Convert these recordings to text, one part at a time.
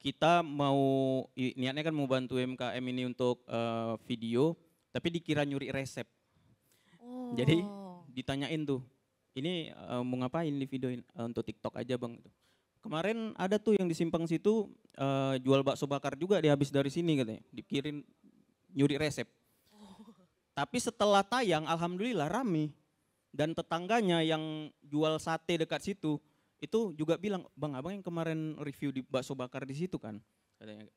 kita mau niatnya kan mau bantu UMKM ini untuk video, tapi dikira nyuri resep. Jadi ditanyain tuh, ini mau ngapain di videoin untuk TikTok aja bang. Kemarin ada tuh yang di simpang situ jual bakso bakar juga dia habis dari sini katanya, dikirim nyuri resep. Tapi setelah tayang alhamdulillah rame. Dan tetangganya yang jual sate dekat situ itu juga bilang, bang abang yang kemarin review di bakso bakar di situ kan, katanya,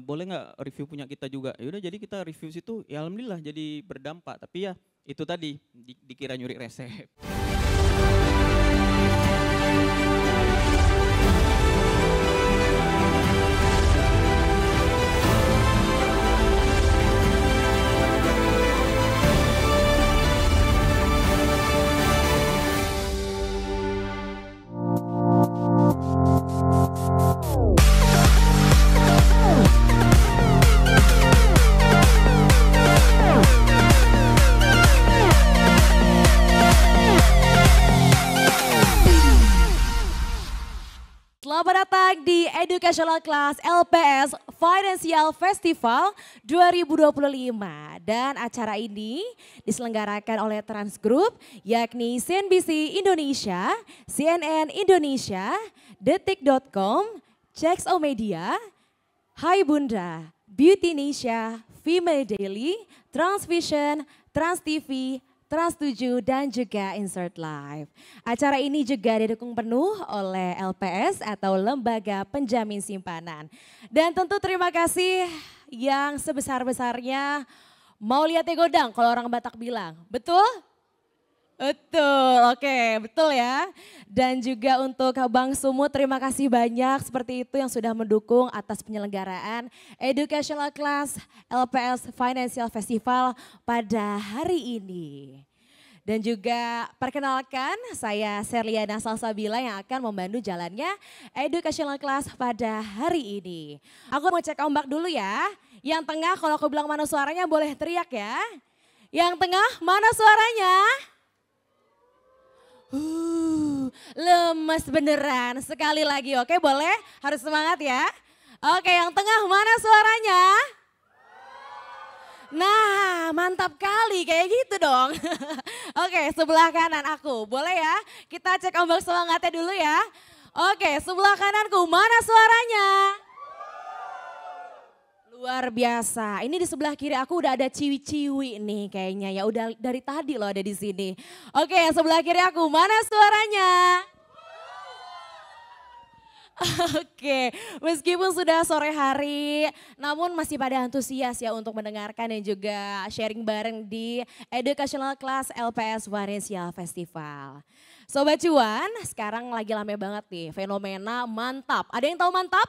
boleh nggak review punya kita juga? Yaudah jadi kita review situ, ya alhamdulillah jadi berdampak. Tapi ya itu tadi dikira nyuri resep. Selamat datang di Educational Class LPS Financial Festival 2025. Dan acara ini diselenggarakan oleh Trans Group, yakni CNBC Indonesia, CNN Indonesia, Detik.com, CXO Media, Hai Bunda, Beauty Indonesia, Female Daily, Transvision, Trans TV, Trans 7 dan juga Insert Live. Acara ini juga didukung penuh oleh LPS atau Lembaga Penjamin Simpanan. Dan tentu terima kasih yang sebesar-besarnya mau lihat godang kalau orang Batak bilang. Betul? Betul, oke, betul ya. Dan juga untuk Bang Sumut, terima kasih banyak seperti itu yang sudah mendukung atas penyelenggaraan Educational Class LPS Financial Festival pada hari ini. Dan juga perkenalkan saya Serliana Salsabila yang akan membantu jalannya Educational Class pada hari ini. Aku mau cek ombak dulu ya. Yang tengah kalau aku bilang mana suaranya boleh teriak ya. Yang tengah mana suaranya? Lemes beneran. Sekali lagi, oke boleh? Harus semangat ya. Oke, yang tengah mana suaranya? Nah, mantap kali kayak gitu dong. Oke, sebelah kanan aku. Boleh ya? Kita cek ombak semangatnya dulu ya. Oke, sebelah kananku mana suaranya? Luar biasa. Ini di sebelah kiri aku udah ada ciwi-ciwi nih kayaknya ya. Udah dari tadi loh ada di sini. Oke, yang sebelah kiri aku mana suaranya? Oke, meskipun sudah sore hari, namun masih pada antusias ya untuk mendengarkan dan juga sharing bareng di Educational Class LPS Financial Festival. Sobat Cuan, sekarang lagi rame banget nih fenomena mantap. Ada yang tahu mantap?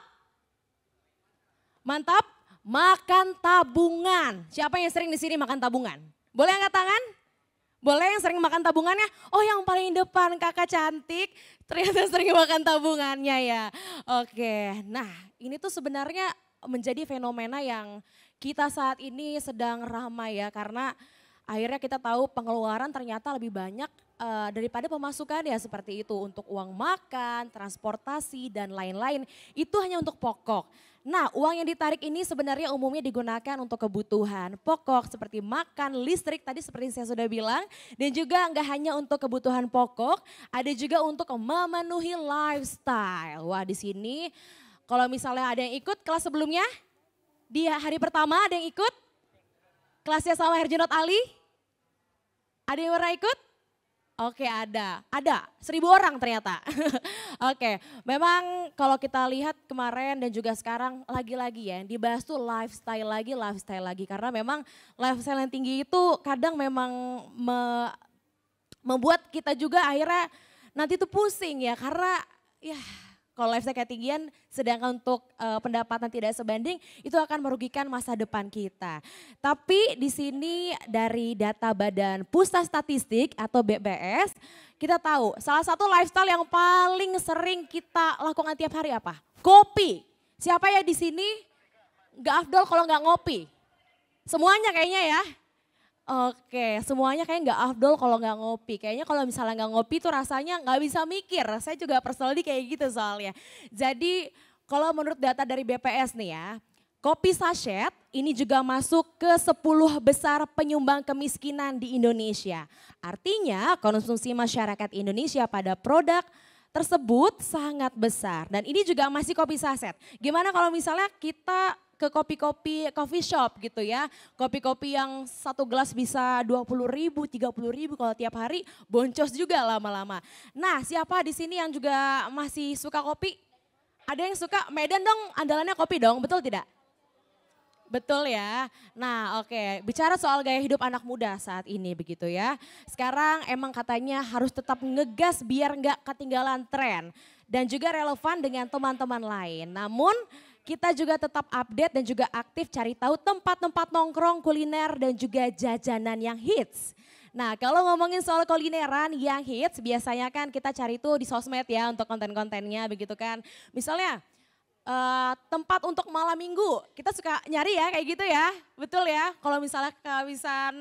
Mantap? Makan tabungan. Siapa yang sering di sini makan tabungan? Boleh angkat tangan? Boleh yang sering makan tabungannya? Oh yang paling depan kakak cantik ternyata sering makan tabungannya ya. Oke, nah ini tuh sebenarnya menjadi fenomena yang kita saat ini sedang ramai ya. Karena akhirnya kita tahu pengeluaran ternyata lebih banyak daripada pemasukan ya seperti itu. Untuk uang makan, transportasi dan lain-lain itu hanya untuk pokok. Nah uang yang ditarik ini sebenarnya umumnya digunakan untuk kebutuhan pokok seperti makan, listrik tadi seperti saya sudah bilang. Dan juga nggak hanya untuk kebutuhan pokok, ada juga untuk memenuhi lifestyle. Wah di sini kalau misalnya ada yang ikut kelas sebelumnya, di hari pertama ada yang ikut? Kelasnya sama Herjunot Ali? Ada yang pernah ikut? Oke ada 1000 orang ternyata. Oke, memang kalau kita lihat kemarin dan juga sekarang lagi-lagi ya dibahas tuh lifestyle lagi. Karena memang lifestyle yang tinggi itu kadang memang membuat kita juga akhirnya nanti tuh pusing ya. Karena ya kalau lifestyle ketinggian sedangkan untuk pendapatan tidak sebanding itu akan merugikan masa depan kita. Tapi di sini dari data Badan Pusat Statistik atau BPS kita tahu salah satu lifestyle yang paling sering kita lakukan tiap hari apa? Kopi. Siapa ya di sini nggak afdol kalau nggak ngopi? Semuanya kayaknya ya. Oke, semuanya kayak nggak afdol kalau nggak ngopi. Kayaknya kalau misalnya nggak ngopi tuh rasanya nggak bisa mikir. Saya juga personally kayak gitu soalnya. Jadi kalau menurut data dari BPS nih ya, kopi sachet ini juga masuk ke 10 besar penyumbang kemiskinan di Indonesia. Artinya konsumsi masyarakat Indonesia pada produk tersebut sangat besar. Dan ini juga masih kopi saset. Gimana kalau misalnya kita ke kopi-kopi coffee shop gitu ya. Kopi-kopi yang satu gelas bisa 20.000, 30.000 kalau tiap hari boncos juga lama-lama. Nah, siapa di sini yang juga masih suka kopi? Ada yang suka Medan dong, andalannya kopi dong, betul tidak? Betul ya. Nah oke, bicara soal gaya hidup anak muda saat ini begitu ya. Sekarang emang katanya harus tetap ngegas biar nggak ketinggalan tren. Dan juga relevan dengan teman-teman lain. Namun kita juga tetap update dan juga aktif cari tahu tempat-tempat nongkrong, kuliner dan juga jajanan yang hits. Nah kalau ngomongin soal kulineran yang hits biasanya kan kita cari tuh di sosmed ya untuk konten-kontennya begitu kan. Misalnya tempat untuk malam minggu, kita suka nyari ya kayak gitu ya, betul ya. Kalau misalnya kehabisan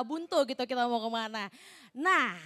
buntu gitu kita mau kemana. Nah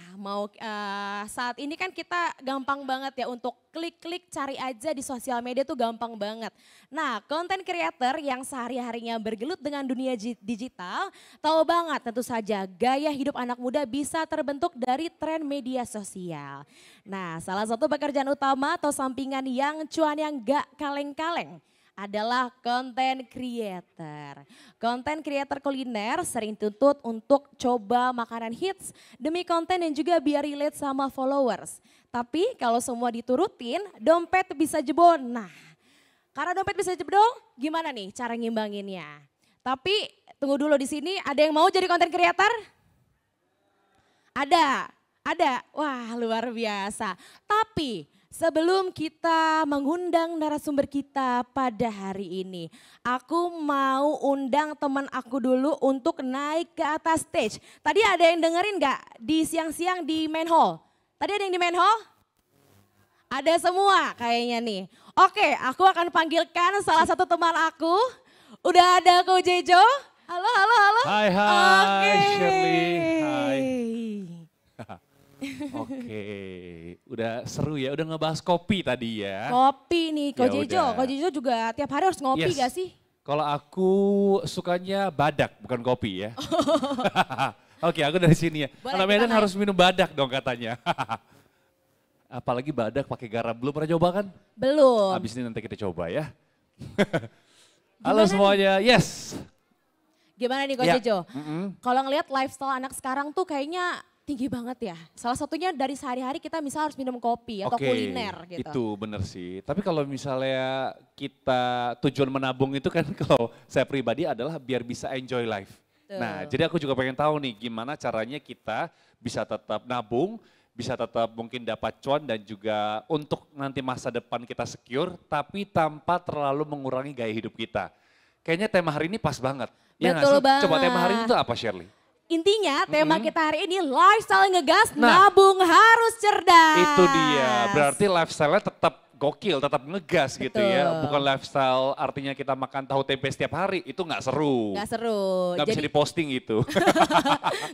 saat ini kan kita gampang banget ya untuk klik-klik cari aja di sosial media tuh gampang banget. Nah konten creator yang sehari-harinya bergelut dengan dunia digital tahu banget tentu saja gaya hidup anak muda bisa terbentuk dari tren media sosial. Nah salah satu pekerjaan utama atau sampingan yang cuan yang gak kaleng-kaleng adalah konten creator. Konten creator kuliner sering tuntut untuk coba makanan hits demi konten dan juga biar relate sama followers. Tapi kalau semua diturutin, dompet bisa jebol. Nah, karena dompet bisa jebol, gimana nih cara ngimbanginnya? Tapi tunggu dulu di sini, ada yang mau jadi konten creator? Ada. Wah, luar biasa. Tapi sebelum kita mengundang narasumber kita pada hari ini, aku mau undang teman aku dulu untuk naik ke atas stage. Tadi ada yang dengerin gak di siang-siang di main hall? Tadi ada yang di main hall? Ada semua kayaknya nih. Oke, aku akan panggilkan salah satu teman aku. Udah ada Ko Jejo. Halo. Hai, Oke. Shirley. Hai. Oke, udah seru ya, udah ngebahas kopi tadi ya. Kopi nih, Ko Ya Jejo. udah. Ko Jejo juga tiap hari harus ngopi Yes. gak sih? Kalau aku sukanya badak, bukan kopi ya. Oke, aku dari sini ya. Boleh, Anak kita Medan naik. harus minum badak dong katanya. Apalagi badak pakai garam, belum pernah coba kan? Belum. Habis ini nanti kita coba ya. Halo Gimana semuanya, yes. Gimana nih Ko Ya. Jejo? Mm-mm. Kalau ngelihat lifestyle anak sekarang tuh kayaknya tinggi banget ya. Salah satunya dari sehari-hari kita misal harus minum kopi atau Oke, kuliner gitu. itu bener sih. Tapi kalau misalnya kita tujuan menabung itu kan kalau saya pribadi adalah biar bisa enjoy life. Betul. Nah jadi aku juga pengen tahu nih gimana caranya kita bisa tetap nabung, bisa tetap mungkin dapat cuan dan juga untuk nanti masa depan kita secure tapi tanpa terlalu mengurangi gaya hidup kita. Kayaknya tema hari ini pas banget. Ya nggak Betul sih? Coba tema hari banget. ini tuh apa Shirley? Intinya tema kita hari ini lifestyle ngegas, Nah. nabung harus cerdas. Itu dia, berarti lifestyle-nya tetap gokil, tetap ngegas gitu ya. Betul. Bukan lifestyle artinya kita makan tahu tempe setiap hari, itu nggak seru. Gak seru. Nggak bisa Jadi diposting gitu.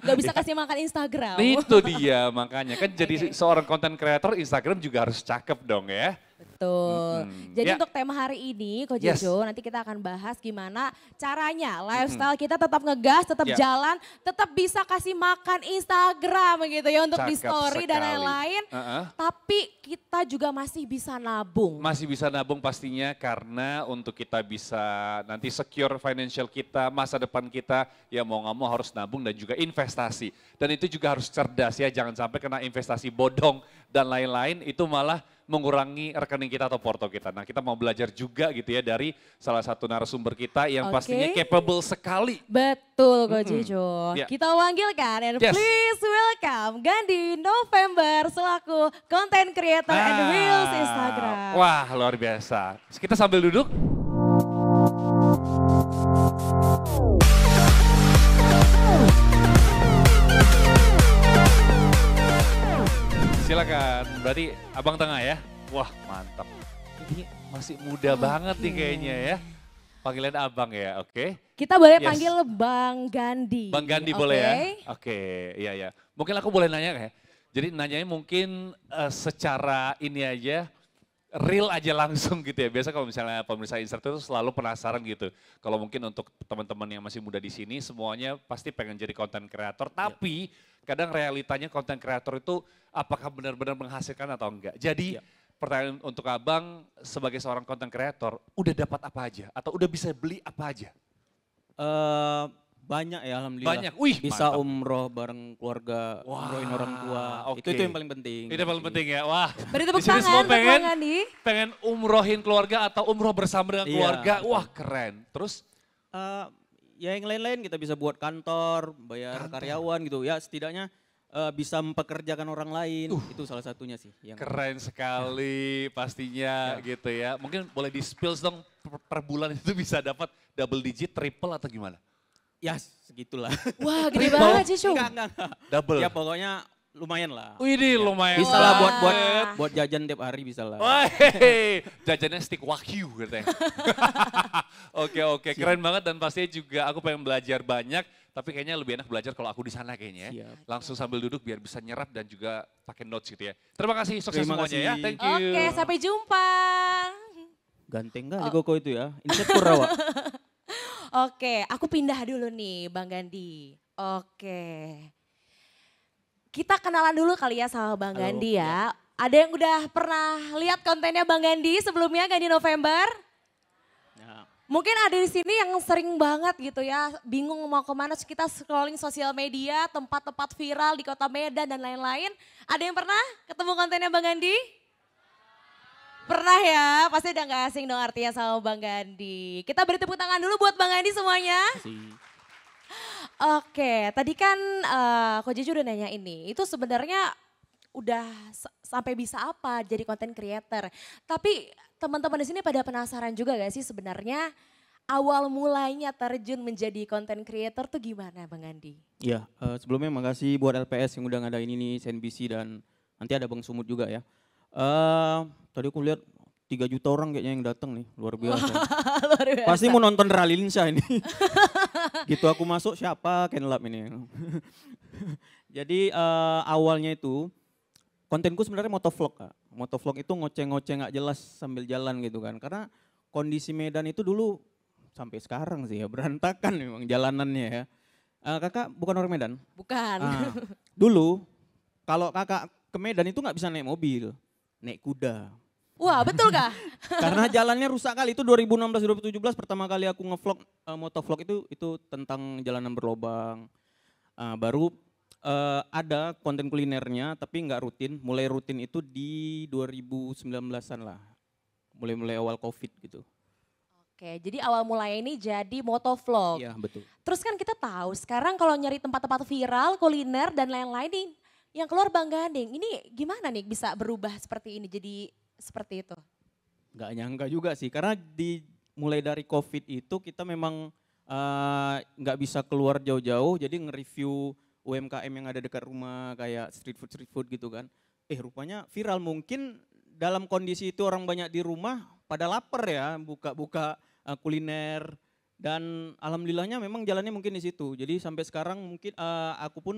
gak bisa kasih makan Instagram. Itu dia makanya, kan jadi Oke. seorang content creator Instagram juga harus cakep dong ya. Betul. Jadi Ya. untuk tema hari ini Ko Yes. Jejo nanti kita akan bahas gimana caranya lifestyle kita tetap ngegas, tetap Ya. jalan, tetap bisa kasih makan Instagram gitu ya untuk di Cakep story dan sekali. lain-lain. Uh-uh. Tapi kita juga masih bisa nabung. Masih bisa nabung pastinya karena untuk kita bisa nanti secure financial kita, masa depan kita, ya mau nggak mau harus nabung dan juga investasi. Dan itu juga harus cerdas ya, jangan sampai kena investasi bodong dan lain-lain itu malah mengurangi rekening kita atau porto kita. Nah kita mau belajar juga gitu ya dari salah satu narasumber kita yang Oke. pastinya capable sekali. Betul Ko Jejo. Ya. Kita panggilkan and Yes. please welcome Gandhi November selaku content creator and reels Instagram. Wah luar biasa. Kita sambil duduk. Silakan, berarti abang tengah ya. Wah mantap. Ini masih muda banget nih kayaknya ya. Panggilan abang ya, oke. Kita boleh Yes. panggil Bang Gandhi. Bang Gandhi Oke? boleh ya? Oke, iya ya. Mungkin aku boleh nanya ya. Jadi nanyanya mungkin secara ini aja, real aja langsung gitu ya. Biasa kalau misalnya pemirsa Insert itu selalu penasaran gitu. Kalau mungkin untuk teman-teman yang masih muda di sini semuanya pasti pengen jadi konten kreator. Tapi kadang realitanya konten kreator itu apakah benar-benar menghasilkan atau enggak. Jadi pertanyaan untuk Abang sebagai seorang konten kreator udah dapat apa aja atau udah bisa beli apa aja? Banyak ya alhamdulillah. Banyak, wih bisa mantap. umroh bareng keluarga, umrohin orang tua. Oke. Itu yang paling penting. Itu yang paling penting ya. Wah. Beri tepuk di sini tangan semua untuk Bang Andi. pengen umrohin keluarga atau umroh bersama dengan Iya, keluarga. betul. Wah keren. Terus Ya yang lain-lain kita bisa buat kantor, bayar karyawan gitu. Ya setidaknya bisa mempekerjakan orang lain. Itu salah satunya sih. Yang keren sekali pastinya gitu ya. Mungkin boleh di spills dong per bulan itu bisa dapat double digit, triple atau gimana? ya segitulah. Wah gede banget sih, Cu. Enggak. Double. Ya pokoknya lumayan lah. Wih ini lumayan. Bisa lah Wah. buat jajan tiap hari bisa lah. Wah, jajannya stick wagyu katanya. Oke, keren banget dan pastinya juga aku pengen belajar banyak. Tapi kayaknya lebih enak belajar kalau aku di sana kayaknya ya. Siap. Langsung sambil duduk biar bisa nyerap dan juga pakai notes gitu ya. Terima kasih, sukses Terima semuanya ya. kasih. Thank you. Oke, sampai jumpa. Ganteng kali Koko itu ya. Insecure Rawa. Oke, aku pindah dulu nih Bang Gandhi. Oke. Kita kenalan dulu kali ya sama Bang Halo, Gandhi ya. Ada yang udah pernah lihat kontennya Bang Gandhi sebelumnya, Gandhi November? Ya. Mungkin ada di sini yang sering banget gitu ya, bingung mau kemana, kita scrolling sosial media, tempat-tempat viral di kota Medan dan lain-lain. Ada yang pernah ketemu kontennya Bang Gandhi? Pernah ya, pasti udah gak asing dong artinya sama Bang Gandhi. Kita beri tepuk tangan dulu buat Bang Gandhi semuanya. Oke, tadi kan Ko Jeju udah nanya ini, itu sebenarnya udah sampai bisa apa jadi content creator. Tapi teman-teman di sini pada penasaran juga gak sih sebenarnya awal mulainya terjun menjadi content creator tuh gimana Bang Gandhi? Iya, sebelumnya makasih buat LPS yang udah ngadain ini, CNBC dan nanti ada Bang Sumut juga ya. Tadi aku lihat 3 juta orang kayaknya yang datang nih, luar biasa. Luar biasa. Pasti mau nonton Rally Linsa ini. Gitu aku masuk siapa Kenlab ini. Jadi awalnya itu kontenku sebenarnya motovlog Kak. Motovlog itu ngoceh-ngoceh nggak jelas sambil jalan gitu kan. Karena kondisi Medan itu dulu sampai sekarang sih ya berantakan memang jalanannya ya. Kakak bukan orang Medan? Bukan. Dulu kalau kakak ke Medan itu nggak bisa naik mobil, naik kuda. Wah betul kah? Karena jalannya rusak kali, itu 2016-2017 pertama kali aku ngevlog, motovlog itu tentang jalanan berlobang. Baru ada konten kulinernya tapi nggak rutin, mulai rutin itu di 2019-an lah, mulai awal COVID gitu. Oke, jadi awal mulai ini jadi motovlog. Iya betul. Terus kan kita tahu sekarang kalau nyari tempat-tempat viral, kuliner dan lain-lain nih, yang keluar Bang Gandeng, ini gimana nih bisa berubah seperti ini jadi seperti itu? Nggak nyangka juga sih, karena mulai dari COVID itu kita memang nggak bisa keluar jauh-jauh, jadi nge-review UMKM yang ada dekat rumah kayak street food gitu kan. Rupanya viral, mungkin dalam kondisi itu orang banyak di rumah pada lapar ya, buka-buka kuliner. Dan alhamdulillahnya memang jalannya mungkin di situ. Jadi sampai sekarang mungkin aku pun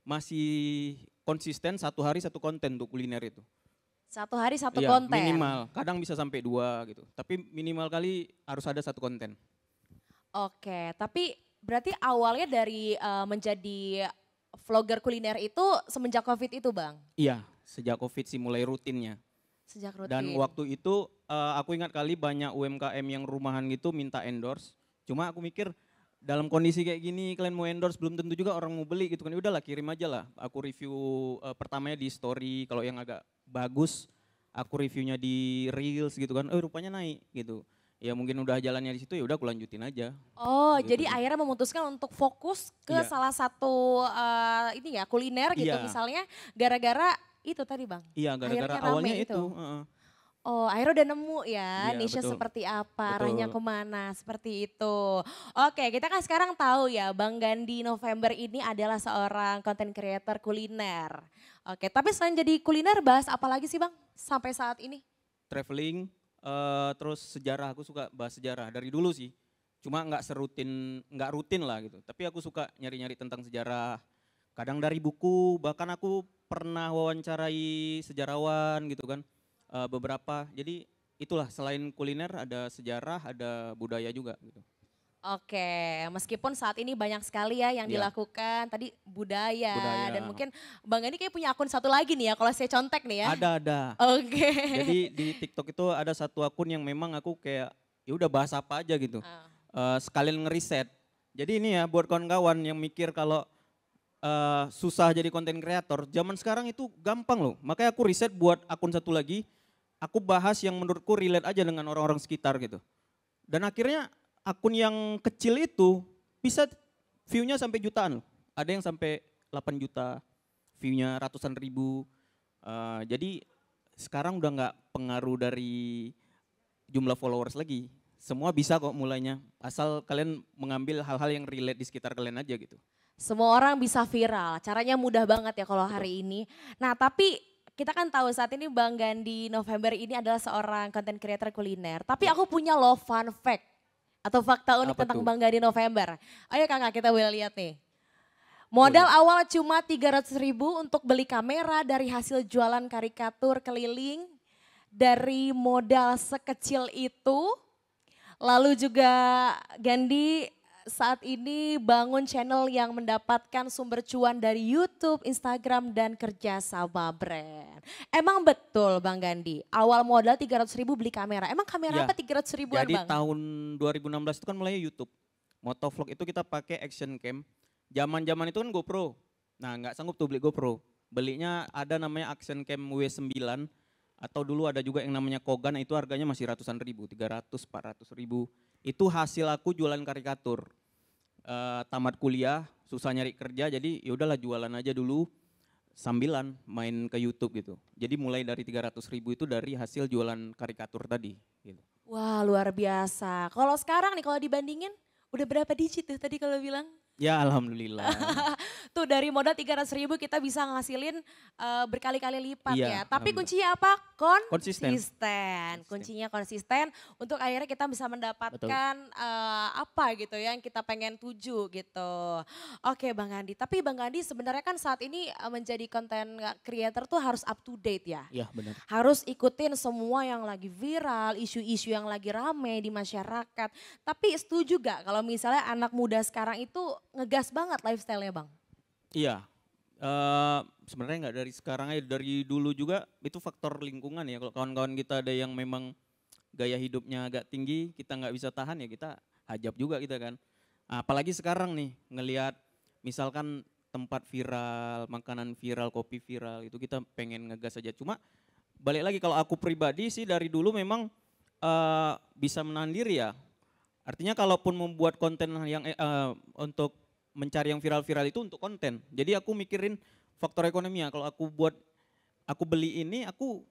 masih konsisten 1 hari 1 konten untuk kuliner itu. 1 hari 1 Iya, konten? minimal, kadang bisa sampai 2 gitu. Tapi minimal kali harus ada 1 konten. Oke, tapi berarti awalnya dari menjadi vlogger kuliner itu semenjak COVID itu Bang? Iya, sejak COVID sih mulai rutinnya. Sejak rutin? Dan waktu itu aku ingat kali banyak UMKM yang rumahan gitu minta endorse. Cuma aku mikir dalam kondisi kayak gini kalian mau endorse belum tentu juga orang mau beli gitu kan. Udahlah kirim aja lah. Aku review pertamanya di story, kalau yang agak bagus aku reviewnya di reels gitu kan. Rupanya naik gitu. Ya mungkin udah jalannya di situ ya udah aku lanjutin aja. Oh, Gitu jadi sih. akhirnya memutuskan untuk fokus ke Iya. salah satu ini ya kuliner gitu Iya. misalnya gara-gara itu tadi Bang? Iya, gara-gara Akhirnya rame awalnya itu. itu. Oh, akhirnya udah nemu ya Iya, niche betul. seperti apa, Betul. arahnya kemana, seperti itu. Oke, kita kan sekarang tahu ya Bang Gandhi November ini adalah seorang content creator kuliner. Oke, tapi selain jadi kuliner bahas apa lagi sih Bang sampai saat ini? Traveling, terus sejarah, aku suka bahas sejarah dari dulu sih. Cuma nggak rutin lah gitu. Tapi aku suka nyari-nyari tentang sejarah. Kadang dari buku, bahkan aku pernah wawancarai sejarawan gitu kan. beberapa. Jadi itulah selain kuliner ada sejarah, ada budaya juga gitu. Oke, meskipun saat ini banyak sekali ya yang Iya. dilakukan, tadi budaya, Budaya. dan mungkin Bang Gandhi kayak punya akun satu lagi nih ya, kalau saya contek nih ya. Ada. Oke. Jadi di TikTok itu ada satu akun yang memang aku kayak ya udah bahas apa aja gitu. Sekalian ngeriset. Jadi ini ya buat kawan-kawan yang mikir kalau susah jadi konten kreator, zaman sekarang itu gampang loh. Makanya aku riset buat akun satu lagi, aku bahas yang menurutku relate aja dengan orang-orang sekitar gitu. Dan akhirnya akun yang kecil itu bisa view-nya sampai jutaan loh. Ada yang sampai 8 juta, view-nya ratusan ribu. Jadi sekarang udah nggak pengaruh dari jumlah followers lagi. Semua bisa kok mulainya, asal kalian mengambil hal-hal yang relate di sekitar kalian aja gitu. Semua orang bisa viral, caranya mudah banget ya kalau hari ini. Nah tapi kita kan tahu saat ini Bang Gandhi November ini adalah seorang content creator kuliner. Tapi aku punya loh fun fact atau fakta unik Apa tentang tuh? Bang Gandhi November. Ayo kakak kita boleh lihat nih. Modal awal cuma 300.000 untuk beli kamera dari hasil jualan karikatur keliling. Dari modal sekecil itu, lalu juga Gandhi saat ini bangun channel yang mendapatkan sumber cuan dari YouTube, Instagram, dan kerja sama brand. Emang betul Bang Gandhi, awal modal 300.000 beli kamera. Emang kamera Ya, apa 300 ribuan Jadi Bang? tahun 2016 itu kan mulai YouTube. Motovlog itu kita pakai action cam. Zaman-zaman itu kan GoPro. Nah nggak sanggup tuh beli GoPro. Belinya ada namanya action cam W9. Atau dulu ada juga yang namanya Kogan, itu harganya masih ratusan ribu, 300, 400 ribu. Itu hasil aku jualan karikatur. Tamat kuliah, susah nyari kerja, jadi ya udahlah jualan aja dulu sambilan main ke YouTube gitu. Jadi mulai dari 300.000 itu dari hasil jualan karikatur tadi. Gitu. Wah luar biasa. Kalau sekarang nih kalau dibandingin udah berapa digit tuh tadi kalau bilang? Ya alhamdulillah. Tuh dari modal 300.000 kita bisa ngasilin berkali-kali lipat Iya, ya. Tapi alhamdulillah. kuncinya apa? Konsisten. Kuncinya konsisten untuk akhirnya kita bisa mendapatkan apa gitu ya yang kita pengen tuju gitu. Oke Bang Andi, tapi Bang Andi sebenarnya kan saat ini menjadi content creator tuh harus up to date ya. Iya benar. Harus ikutin semua yang lagi viral, isu-isu yang lagi rame di masyarakat. Tapi setuju gak kalau misalnya anak muda sekarang itu ngegas banget lifestyle-nya Bang? Iya. Sebenarnya nggak dari sekarang aja, dari dulu juga itu faktor lingkungan ya. Kalau kawan-kawan kita ada yang memang gaya hidupnya agak tinggi, kita nggak bisa tahan ya kita hajab juga kita kan. Apalagi sekarang nih ngelihat misalkan tempat viral, makanan viral, kopi viral itu kita pengen ngegas aja. Cuma balik lagi kalau aku pribadi sih dari dulu memang bisa menahan diri ya. Artinya kalaupun membuat konten yang untuk mencari yang viral-viral itu untuk konten. Jadi aku mikirin faktor ekonomi ya. Kalau aku beli ini aku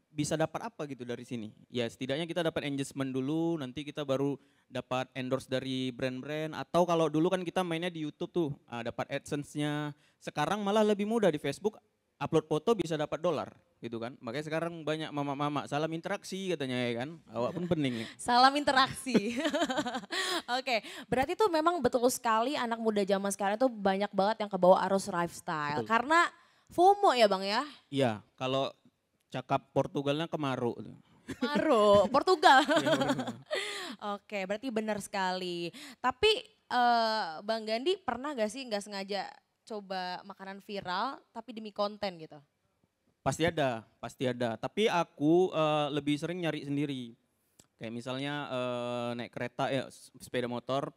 bisa dapat apa gitu dari sini. Ya setidaknya kita dapat engagement dulu, nanti kita baru dapat endorse dari brand-brand. Atau kalau dulu kan kita mainnya di YouTube tuh, dapat AdSense-nya. Sekarang malah lebih mudah di Facebook, upload foto bisa dapat $, gitu kan. Makanya sekarang banyak mama-mama, salam interaksi katanya ya kan. Awak pun pening nih. Salam interaksi. Oke, berarti tuh memang betul sekali anak muda zaman sekarang tuh banyak banget yang kebawa arus lifestyle. Betul. Karena FOMO ya Bang ya? Iya, kalau cakap Portugalnya kemaru. Maru, Portugal. Iya, Oke, berarti benar sekali. Tapi Bang Gandhi pernah gak sih nggak sengaja coba makanan viral tapi demi konten gitu? Pasti ada. Tapi aku lebih sering nyari sendiri. Kayak misalnya naik kereta ya, sepeda motor,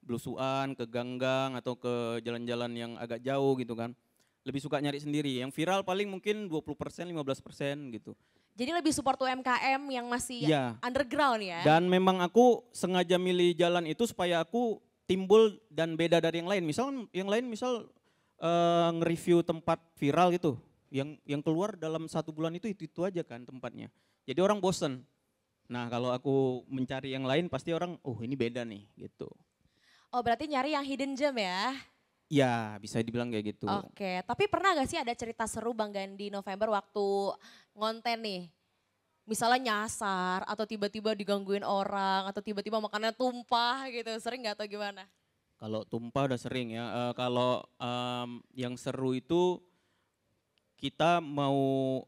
belusuan ke ganggang atau ke jalan-jalan yang agak jauh gitu kan. Lebih suka nyari sendiri. Yang viral paling mungkin 20%, 15% gitu. Jadi lebih support UMKM yang masih Iya. underground ya? Dan memang aku sengaja milih jalan itu supaya aku timbul dan beda dari yang lain. Misal nge-review tempat viral gitu. Yang keluar dalam 1 bulan itu aja kan tempatnya. Jadi orang bosen. Nah kalau aku mencari yang lain pasti orang, oh ini beda nih gitu. Oh berarti nyari yang hidden gem ya? Ya bisa dibilang kayak gitu. Oke, tapi pernah gak sih ada cerita seru Bang Gandhi November waktu ngonten nih? Misalnya nyasar atau tiba-tiba digangguin orang atau tiba-tiba makannya tumpah gitu, sering gak atau gimana? Kalau tumpah udah sering ya. Kalau yang seru itu kita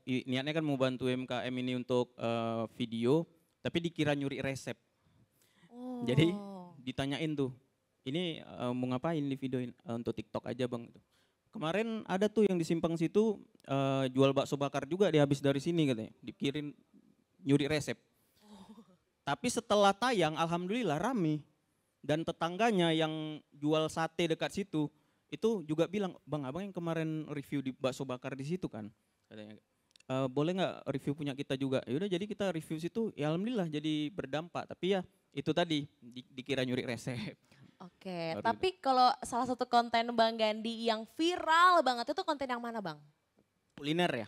niatnya kan mau bantu UMKM ini untuk video, tapi dikira nyuri resep. Jadi ditanyain tuh, ini mau ngapain di videoin? Untuk TikTok aja bang. Kemarin ada tuh yang di simpang situ jual bakso bakar juga, dia habis dari sini katanya, dikirim nyuri resep. Tapi setelah tayang alhamdulillah rame. Dan tetangganya yang jual sate dekat situ, itu juga bilang, bang abang yang kemarin review di bakso bakar di situ kan, katanya, boleh nggak review punya kita juga? Yaudah jadi kita review situ, ya alhamdulillah jadi berdampak. Tapi ya itu tadi dikira nyuri resep. Oke, tapi kalau salah satu konten Bang Gandhi yang viral banget itu konten yang mana bang? Kuliner ya?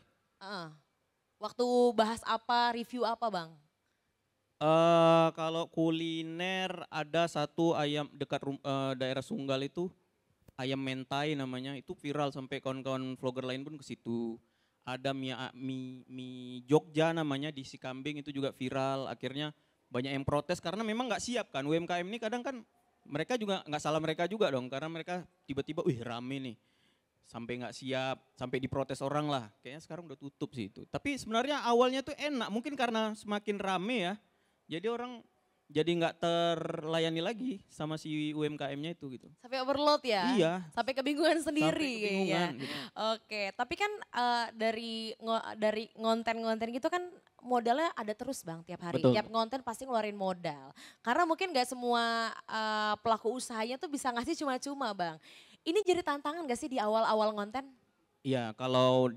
Waktu bahas apa, review apa bang? Kalau kuliner ada satu ayam dekat daerah Sunggal itu, ayam mentai namanya, itu viral sampai kawan-kawan vlogger lain pun ke situ. Ada mie Jogja namanya di Sikambing, itu juga viral. Akhirnya banyak yang protes karena memang nggak siap kan. UMKM ini kadang kan mereka juga nggak salah mereka juga dong, karena mereka tiba-tiba, wih rame nih, sampai nggak siap, sampai diprotes orang lah. Kayaknya sekarang udah tutup sih itu. Tapi sebenarnya awalnya tuh enak, mungkin karena semakin rame ya. Jadi orang jadi nggak terlayani lagi sama si UMKM-nya itu gitu. Sampai overload ya? Iya. Sampai kebingungan sendiri. Sampai kebingungan, ya. gitu. Oke, tapi kan dari ngonten-ngonten gitu kan modalnya ada terus bang tiap hari. Betul. Tiap ngonten pasti ngeluarin modal. Karena mungkin gak semua pelaku usahanya tuh bisa ngasih cuma-cuma bang. Ini jadi tantangan gak sih di awal-awal ngonten? Iya, kalau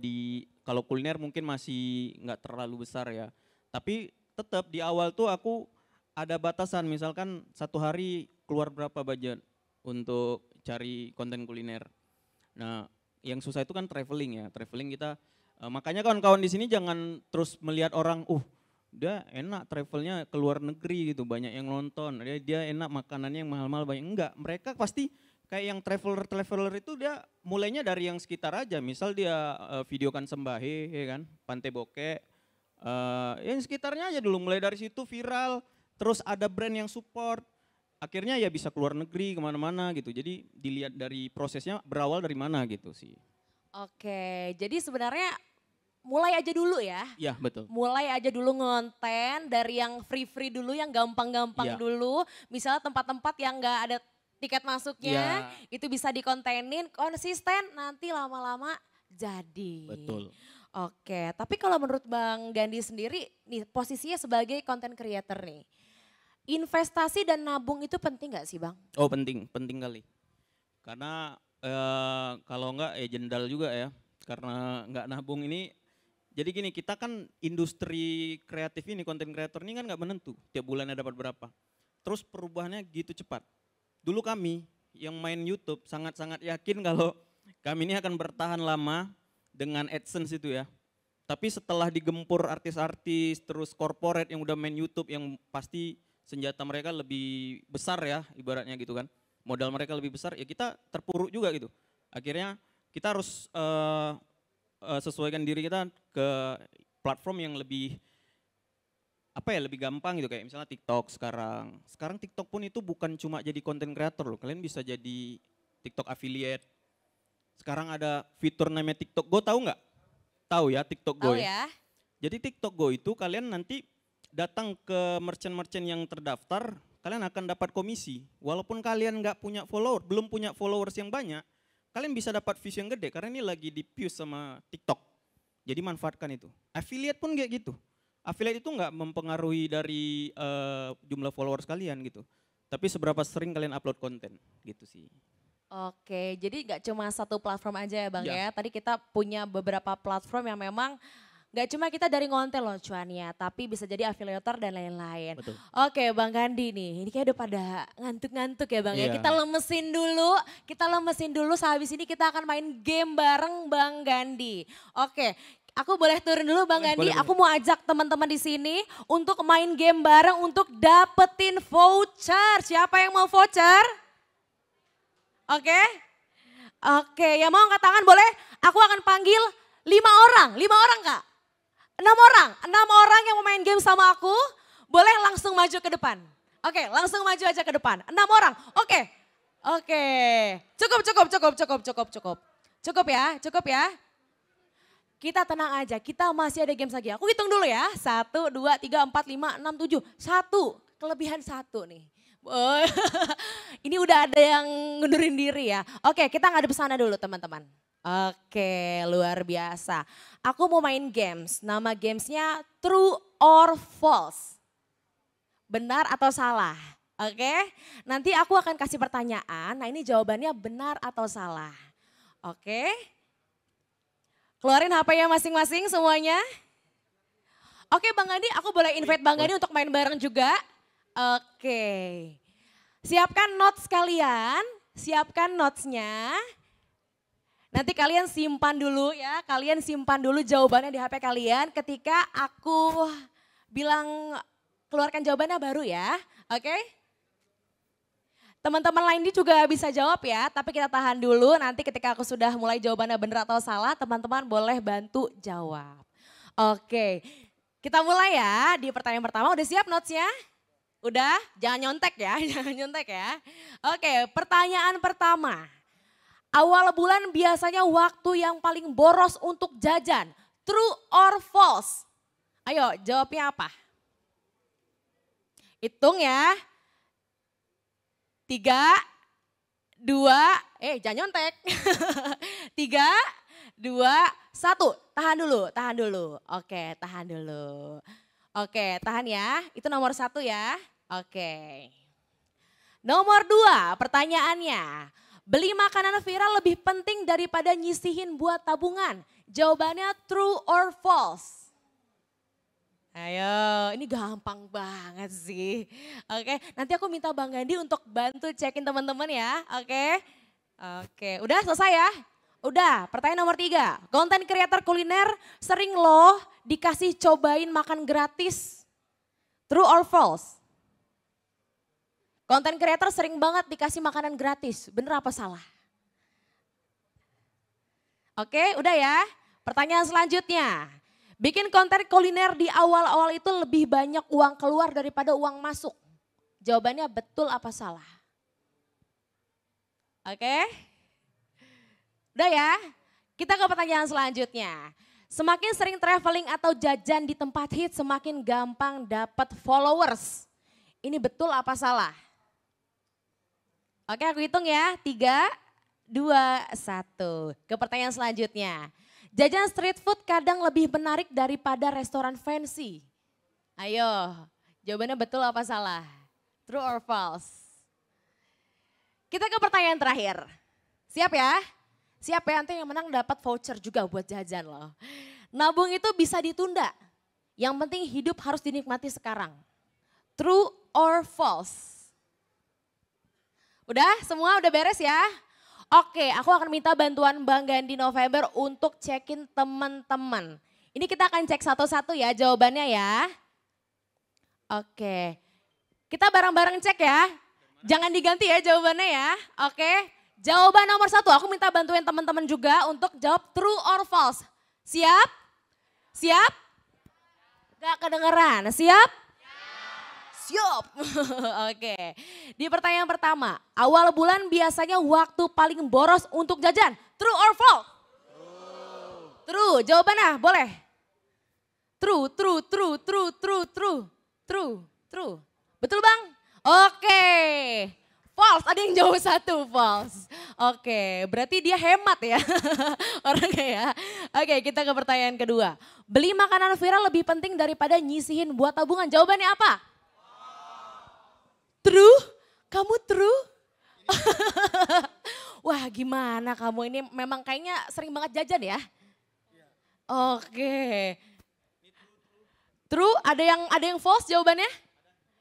kuliner mungkin masih nggak terlalu besar ya. Tapi tetap di awal tuh aku ada batasan, misalkan satu hari keluar berapa budget untuk cari konten kuliner. Nah, yang susah itu kan traveling ya. Traveling kita, makanya kawan-kawan di sini jangan terus melihat orang, dia enak travelnya ke luar negeri gitu, banyak yang nonton. Dia enak makanannya yang mahal-mahal banyak. Enggak, mereka pasti kayak yang traveler itu dia mulainya dari yang sekitar aja. Misal dia videokan Sembahe, ya kan, Pantai Bokek. Yang sekitarnya aja dulu, mulai dari situ viral, terus ada brand yang support, akhirnya ya bisa keluar negeri kemana-mana gitu. Jadi dilihat dari prosesnya berawal dari mana gitu sih. Oke, jadi sebenarnya mulai aja dulu ya. Iya betul. Mulai aja dulu ngonten dari yang free dulu, yang gampang-gampang dulu. Misalnya tempat-tempat yang gak ada tiket masuknya, itu bisa dikontenin, konsisten nanti lama-lama jadi. Betul. Oke, tapi kalau menurut Bang Gandhi sendiri, nih posisinya sebagai content creator nih, investasi dan nabung itu penting gak sih Bang? Oh penting kali. Karena kalau enggak ya jendal juga ya, karena enggak nabung ini. Jadi gini, kita kan industri kreatif ini, content creator ini kan enggak menentu, tiap bulannya dapat berapa. Terus perubahannya gitu cepat. Dulu kami yang main YouTube sangat-sangat yakin kalau kami ini akan bertahan lama dengan AdSense itu ya. Tapi setelah digempur artis-artis, terus corporate yang udah main YouTube, yang pasti senjata mereka lebih besar ya, ibaratnya gitu kan. Modal mereka lebih besar, ya kita terpuruk juga gitu. Akhirnya kita harus sesuaikan diri kita ke platform yang lebih lebih gampang gitu, kayak misalnya TikTok sekarang. Sekarang TikTok pun itu bukan cuma jadi content creator loh, kalian bisa jadi TikTok affiliate. Sekarang ada fitur namanya TikTok Go, tahu nggak? Tahu ya TikTok Go ya? Jadi TikTok Go itu kalian nanti datang ke merchant-merchant yang terdaftar, kalian akan dapat komisi. Walaupun kalian nggak punya follower, belum punya followers yang banyak, kalian bisa dapat views yang gede karena ini lagi di-push sama TikTok. Jadi manfaatkan itu. Affiliate pun kayak gitu. Affiliate itu nggak mempengaruhi dari jumlah followers kalian gitu. Tapi seberapa sering kalian upload konten gitu sih. Oke, jadi gak cuma satu platform aja ya Bang ya. Tadi kita punya beberapa platform yang memang gak cuma kita dari ngonten loh cuannya, tapi bisa jadi afiliator dan lain-lain. Oke Bang Gandhi nih, ini kayak udah pada ngantuk-ngantuk ya Bang ya. Kita lemesin dulu, sehabis ini kita akan main game bareng Bang Gandhi. Oke, aku boleh turun dulu Bang Gandhi, aku mau ajak teman-teman di sini untuk main game bareng untuk dapetin voucher. Siapa yang mau voucher? Oke, yang mau angkat tangan boleh, aku akan panggil 5 orang Kak. 6 orang yang mau main game sama aku, boleh langsung maju ke depan. Oke, langsung maju aja ke depan, 6 orang, oke. Cukup ya. kita tenang aja, kita masih ada games lagi. Aku hitung dulu ya, 1, 2, 3, 4, 5, 6, 7. 1, kelebihan 1 nih. Oh, ini udah ada yang ngundurin diri ya. Oke, kita ngadep sana dulu teman-teman. Oke, luar biasa. Aku mau main games, nama gamesnya True or False. Benar atau salah? Oke, nanti aku akan kasih pertanyaan, nah ini jawabannya benar atau salah. Oke, keluarin HP-nya masing-masing semuanya. Oke Bang Gandhi, aku boleh invite Bang Gandhi untuk main bareng juga. Oke, siapkan notes kalian, siapkan notesnya. Nanti kalian simpan dulu ya, kalian simpan dulu jawabannya di HP kalian ketika aku bilang keluarkan jawabannya baru ya, oke? Teman-teman lain juga bisa jawab ya, tapi kita tahan dulu nanti ketika aku sudah mulai jawabannya benar atau salah, teman-teman boleh bantu jawab. Oke, kita mulai ya di pertanyaan pertama, udah siap notesnya? Udah? Jangan nyontek ya, jangan nyontek ya. Oke, pertanyaan pertama. Awal bulan biasanya waktu yang paling boros untuk jajan, true or false? Ayo jawabnya apa? Hitung ya. 3, 2, jangan nyontek. 3, 2, 1. Tahan dulu. Oke, tahan dulu. Oke, tahan ya. Itu nomor 1 ya. Oke. Nomor 2, pertanyaannya. Beli makanan viral lebih penting daripada nyisihin buat tabungan. Jawabannya true or false? Ayo, ini gampang banget sih. Oke, nanti aku minta Bang Gandhi untuk bantu cekin teman-teman ya. Oke, udah selesai ya? Udah, pertanyaan nomor 3. Konten kreator kuliner sering loh dikasih cobain makan gratis. True or false? Konten kreator sering banget dikasih makanan gratis. Bener apa salah? Oke, udah ya. Pertanyaan selanjutnya. Bikin konten kuliner di awal-awal itu lebih banyak uang keluar daripada uang masuk. Jawabannya betul apa salah? Oke. Udah ya, kita ke pertanyaan selanjutnya. Semakin sering traveling atau jajan di tempat hits, semakin gampang dapat followers. Ini betul apa salah? Oke, aku hitung ya. 3, 2, 1. Ke pertanyaan selanjutnya. Jajan street food kadang lebih menarik daripada restoran fancy. Ayo, jawabannya betul apa salah? True or false? Kita ke pertanyaan terakhir. Siap ya? Siap ya, nanti yang menang dapat voucher juga buat jajan loh. Nabung itu bisa ditunda. Yang penting hidup harus dinikmati sekarang. True or false? Udah, semua udah beres ya? Oke, aku akan minta bantuan Bang Gandhi November untuk cekin teman-teman. Ini kita akan cek satu-satu ya jawabannya ya. Oke, kita bareng-bareng cek ya. Jangan diganti ya jawabannya ya. Oke, jawaban nomor 1 aku minta bantuin teman-teman juga untuk jawab true or false. Siap? Siap? Gak kedengeran, siap? Siap. Oke. Di pertanyaan pertama, awal bulan biasanya waktu paling boros untuk jajan. True or false? True. Jawabannya boleh. True. Betul Bang? Oke. False, ada yang jawab 1 false. Oke, berarti dia hemat ya orangnya ya. Oke, kita ke pertanyaan kedua. Beli makanan viral lebih penting daripada nyisihin buat tabungan. Jawabannya apa? True? Kamu true? Wah gimana kamu ini memang kayaknya sering banget jajan ya? Oke. True, ada yang false jawabannya?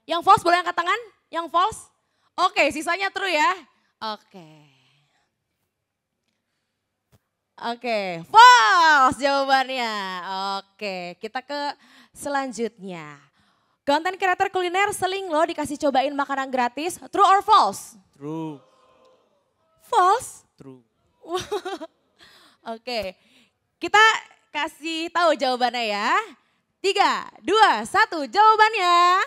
Yang false boleh angkat tangan? Yang false? Oke, sisanya true ya? Oke, false jawabannya. Oke, kita ke selanjutnya. Konten kreator kuliner sering loh dikasih cobain makanan gratis. True or false? True. False? True. Oke, kita kasih tahu jawabannya ya. 3, 2, 1, jawabannya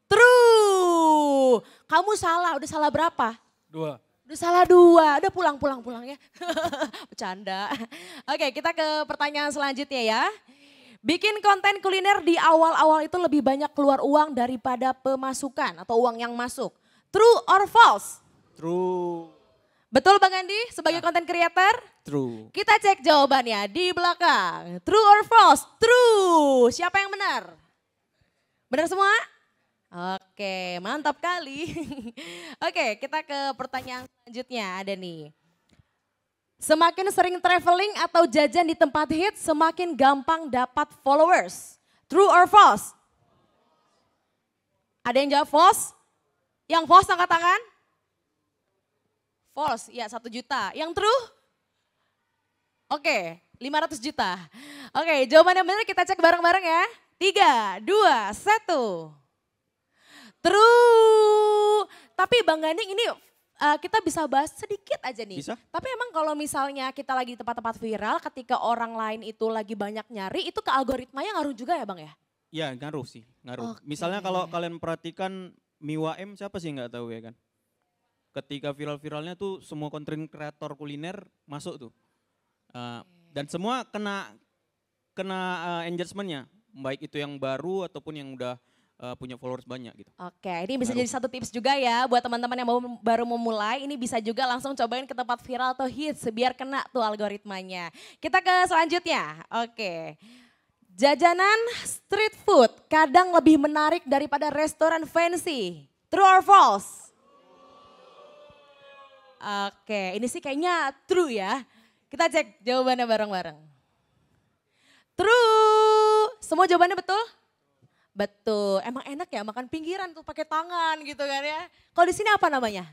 true. Kamu salah, udah salah berapa? 2. Udah salah 2, udah pulang ya. Bercanda. Oke, kita ke pertanyaan selanjutnya ya. Bikin konten kuliner di awal-awal itu lebih banyak keluar uang daripada pemasukan atau uang yang masuk. True or false? True. Betul Bang Andi sebagai konten creator? True. Kita cek jawabannya di belakang. True or false? True. Siapa yang benar? Benar semua? Oke, mantap kali. Oke, kita ke pertanyaan selanjutnya ada nih. Semakin sering traveling atau jajan di tempat hits, semakin gampang dapat followers. True or false? Ada yang jawab false? Yang false angkat tangan. False, ya 1 juta. Yang true? Oke, 500 juta. Oke, jawaban yang benar kita cek bareng-bareng ya. 3, 2, 1. True. Tapi Bang Ganding ini kita bisa bahas sedikit aja nih. Bisa. Tapi emang kalau misalnya kita lagi di tempat-tempat viral, ketika orang lain itu lagi banyak nyari, itu ke algoritmanya ngaruh juga ya Bang ya? Ya ngaruh sih, ngaruh. Oke. Misalnya kalau kalian perhatikan Miwa M siapa sih nggak tahu ya kan? Ketika viral-viralnya tuh semua konten kreator kuliner masuk tuh. Dan semua kena engagementnya, baik itu yang baru ataupun yang udah punya followers banyak gitu. Oke, ini bisa jadi satu tips juga ya buat teman-teman yang baru memulai. Ini bisa juga langsung cobain ke tempat viral atau hits biar kena tuh algoritmanya. Kita ke selanjutnya. Oke. Jajanan street food kadang lebih menarik daripada restoran fancy. True or false? Oke, ini sih kayaknya true ya. Kita cek jawabannya bareng-bareng. True. Semua jawabannya betul? Betul, emang enak ya makan pinggiran tuh pakai tangan gitu kan ya. Kalau di sini apa namanya?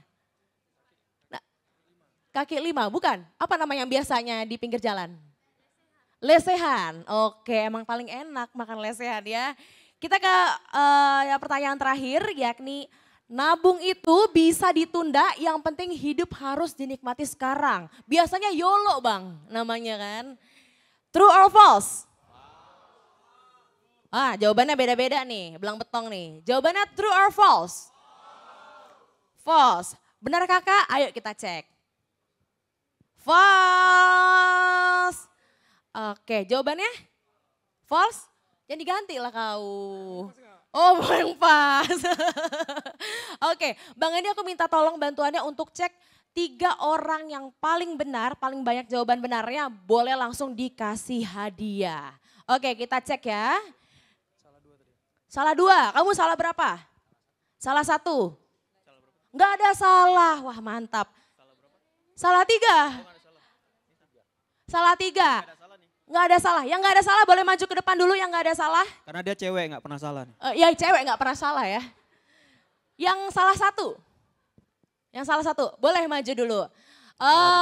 Nah, kaki 5, bukan? Apa nama yang biasanya di pinggir jalan? Lesehan. Oke, emang paling enak makan lesehan ya. Kita ke pertanyaan terakhir yakni nabung itu bisa ditunda, yang penting hidup harus dinikmati sekarang. Biasanya YOLO Bang namanya kan. True or false? Jawabannya beda-beda nih, belang betong nih. Jawabannya true or false? False. Benar kakak? Ayo kita cek. False. Oke, jawabannya false? Jangan diganti lah kau. Oh, yang pas. Oke, Bang Andi aku minta tolong bantuannya untuk cek 3 orang yang paling benar, paling banyak jawaban benarnya boleh langsung dikasih hadiah. Oke, kita cek ya. Salah 2, kamu salah berapa? Salah 1? Enggak ada salah, wah mantap. Salah 3? Salah 3? Enggak ada salah, yang enggak ada salah boleh maju ke depan dulu yang enggak ada salah. Karena dia cewek nggak pernah salah. Ya cewek enggak pernah salah ya. Yang salah 1? Yang salah 1, boleh maju dulu.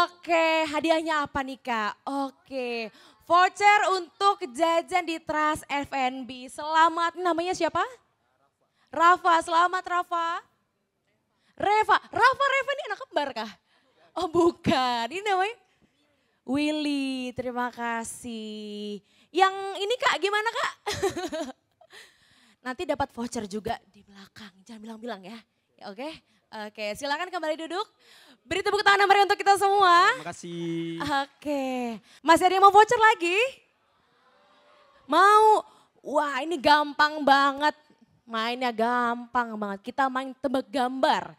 Oke, hadiahnya apa nih Kak? Oke. Voucher untuk jajan di Trans F&B. Selamat, namanya siapa? Rafa, selamat Rafa. Reva ini anak kembar kah? Oh bukan, ini namanya Willy, terima kasih. Yang ini Kak, gimana Kak? Nanti dapat voucher juga di belakang, jangan bilang-bilang ya. Oke, silakan kembali duduk. Beri tepuk tangan yang meriah untuk kita semua. Terima kasih. Oke, masih ada yang mau voucher lagi? Mau? Wah ini gampang banget, mainnya gampang banget. Kita main tebak gambar.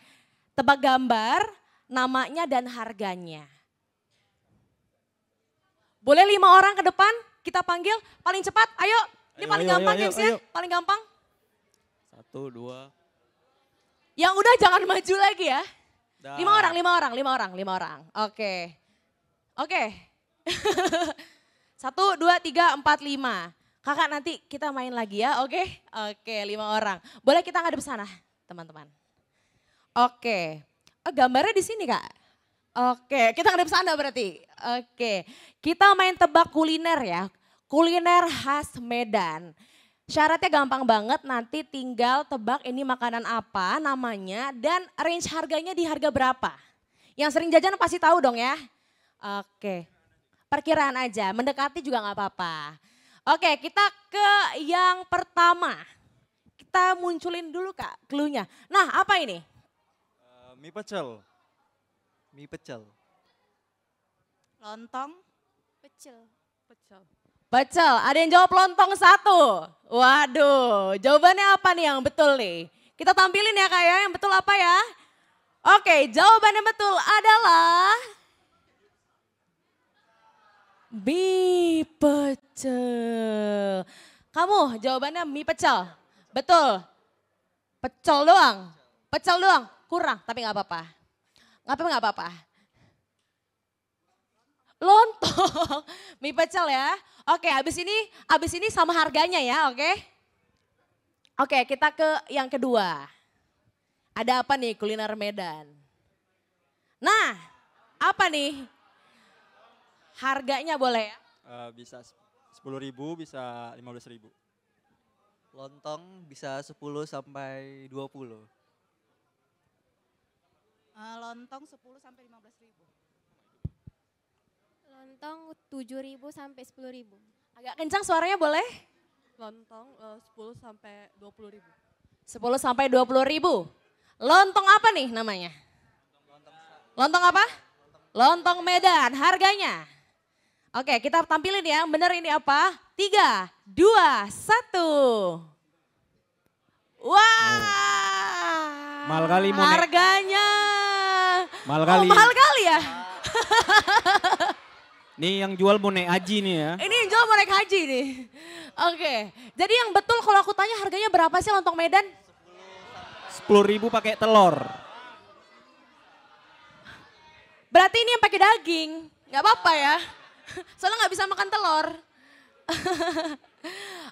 Tebak gambar, namanya dan harganya. Boleh 5 orang ke depan, kita panggil paling cepat, ayo. Ini paling gampang gamesnya, paling gampang. 1, 2. Yang udah jangan maju lagi ya. 5 Dah. orang. Oke. 1, 2, 3, 4, 5. Kakak nanti kita main lagi ya, oke? Oke, 5 orang. Boleh kita ngadep sana, teman-teman. Oke. Gambarnya di sini Kak. Oke, kita ngadep sana berarti. Oke, kita main tebak kuliner ya. Kuliner khas Medan. Syaratnya gampang banget, nanti tinggal tebak ini makanan apa namanya dan range harganya di harga berapa. Yang sering jajan pasti tahu dong ya. Oke, perkiraan aja, mendekati juga nggak apa-apa. Oke, kita ke yang pertama. Kita munculin dulu Kak clue-nya. Nah apa ini? Mie pecel. Mie pecel. Lontong. Pecel. Pecel, ada yang jawab lontong 1. Waduh, jawabannya apa nih yang betul nih? Kita tampilin ya Kak ya, yang betul apa ya? Oke, jawabannya betul adalah mie pecel. Kamu jawabannya mie pecel, betul? Pecel doang, kurang tapi nggak apa-apa. Nggak apa-apa. Lontong, mie pecel ya. Oke, abis ini sama harganya ya, oke? Oke, kita ke yang kedua. Ada apa nih kuliner Medan? Nah, apa nih? Harganya boleh ya? Bisa 10.000, bisa 15.000. Lontong bisa 10 sampai 20. Lontong 10 sampai 15.000. Lontong 7.000 sampai 10.000. Agak kencang suaranya boleh? Lontong 10 sampai 20.000. 10 sampai 20.000. Lontong apa nih namanya? Lontong apa? Lontong Medan, harganya. Oke, kita tampilin ya, bener ini apa? 3, 2, 1. Wah. Mahal kali, Mone. Harganya. Mahal kali. Mahal kali ya? Nih yang jual Mone Aji nih ya. Ini yang jual mau naik haji nih. Oke, jadi yang betul kalau aku tanya harganya berapa sih lontong Medan? 10.000 pakai telur. Berarti ini yang pakai daging, nggak apa-apa ya. Soalnya nggak bisa makan telur.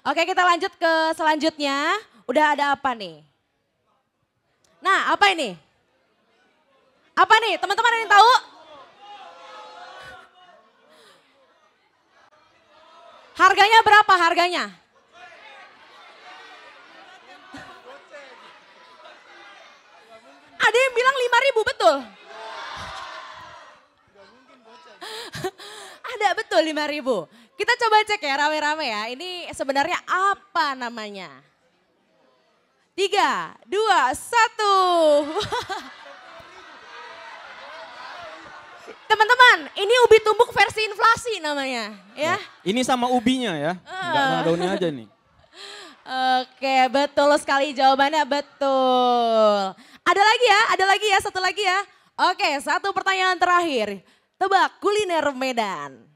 Oke, kita lanjut ke selanjutnya. Udah ada apa nih? Nah, apa ini? Apa nih? Teman-teman ada yang tahu? Harganya berapa harganya? Ada yang bilang 5.000 betul? Ada betul 5.000. Kita coba cek ya rame-rame ya. Ini sebenarnya apa namanya? 3, 2, 1. Teman-teman, ini ubi tumbuk versi inflasi namanya ya. Ini sama ubinya ya, enggak sama daunnya aja nih. Oke, betul sekali jawabannya betul. Ada lagi ya, satu lagi ya. Oke, satu pertanyaan terakhir. Tebak kuliner Medan.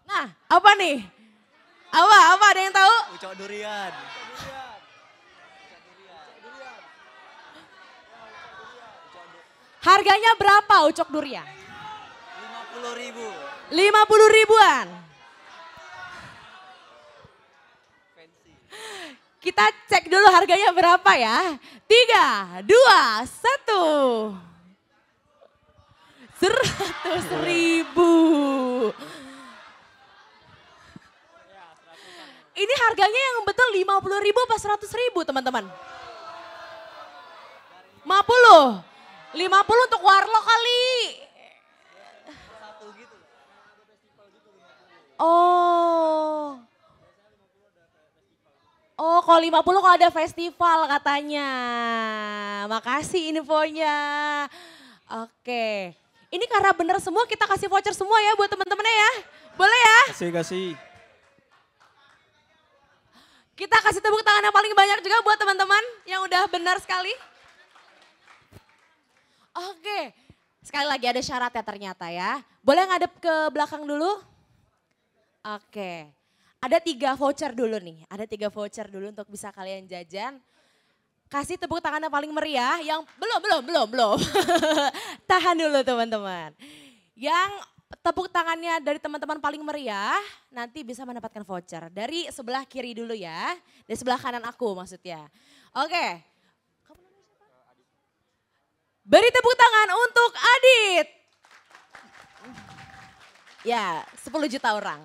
Nah, apa nih? Apa ada yang tahu? Ucok durian. Harganya berapa ucok durian? 50.000. 50 ribuan. Kita cek dulu harganya berapa ya. 3, 2, 1. 100.000. Ini harganya yang betul 50.000 apa 100.000 teman-teman? 50. 50 untuk warlock kali. Oh. Oh, kalau 50 kalau ada festival katanya. Makasih infonya. Oke. Ini karena bener semua kita kasih voucher semua ya buat teman-temannya ya. Boleh ya? Kasih. Kita kasih tepuk tangan yang paling banyak juga buat teman-teman yang udah benar sekali. Oke, sekali lagi ada syaratnya ternyata ya. Boleh ngadep ke belakang dulu? Oke, ada 3 voucher dulu nih. Ada 3 voucher dulu untuk bisa kalian jajan. Kasih tepuk tangan yang paling meriah, yang belum. Tahan dulu teman-teman. Yang tepuk tangannya dari teman-teman paling meriah, nanti bisa mendapatkan voucher. Dari sebelah kiri dulu ya, dari sebelah kanan aku maksudnya. Oke. Beri tepuk tangan untuk Adit. Ya, 10 juta orang.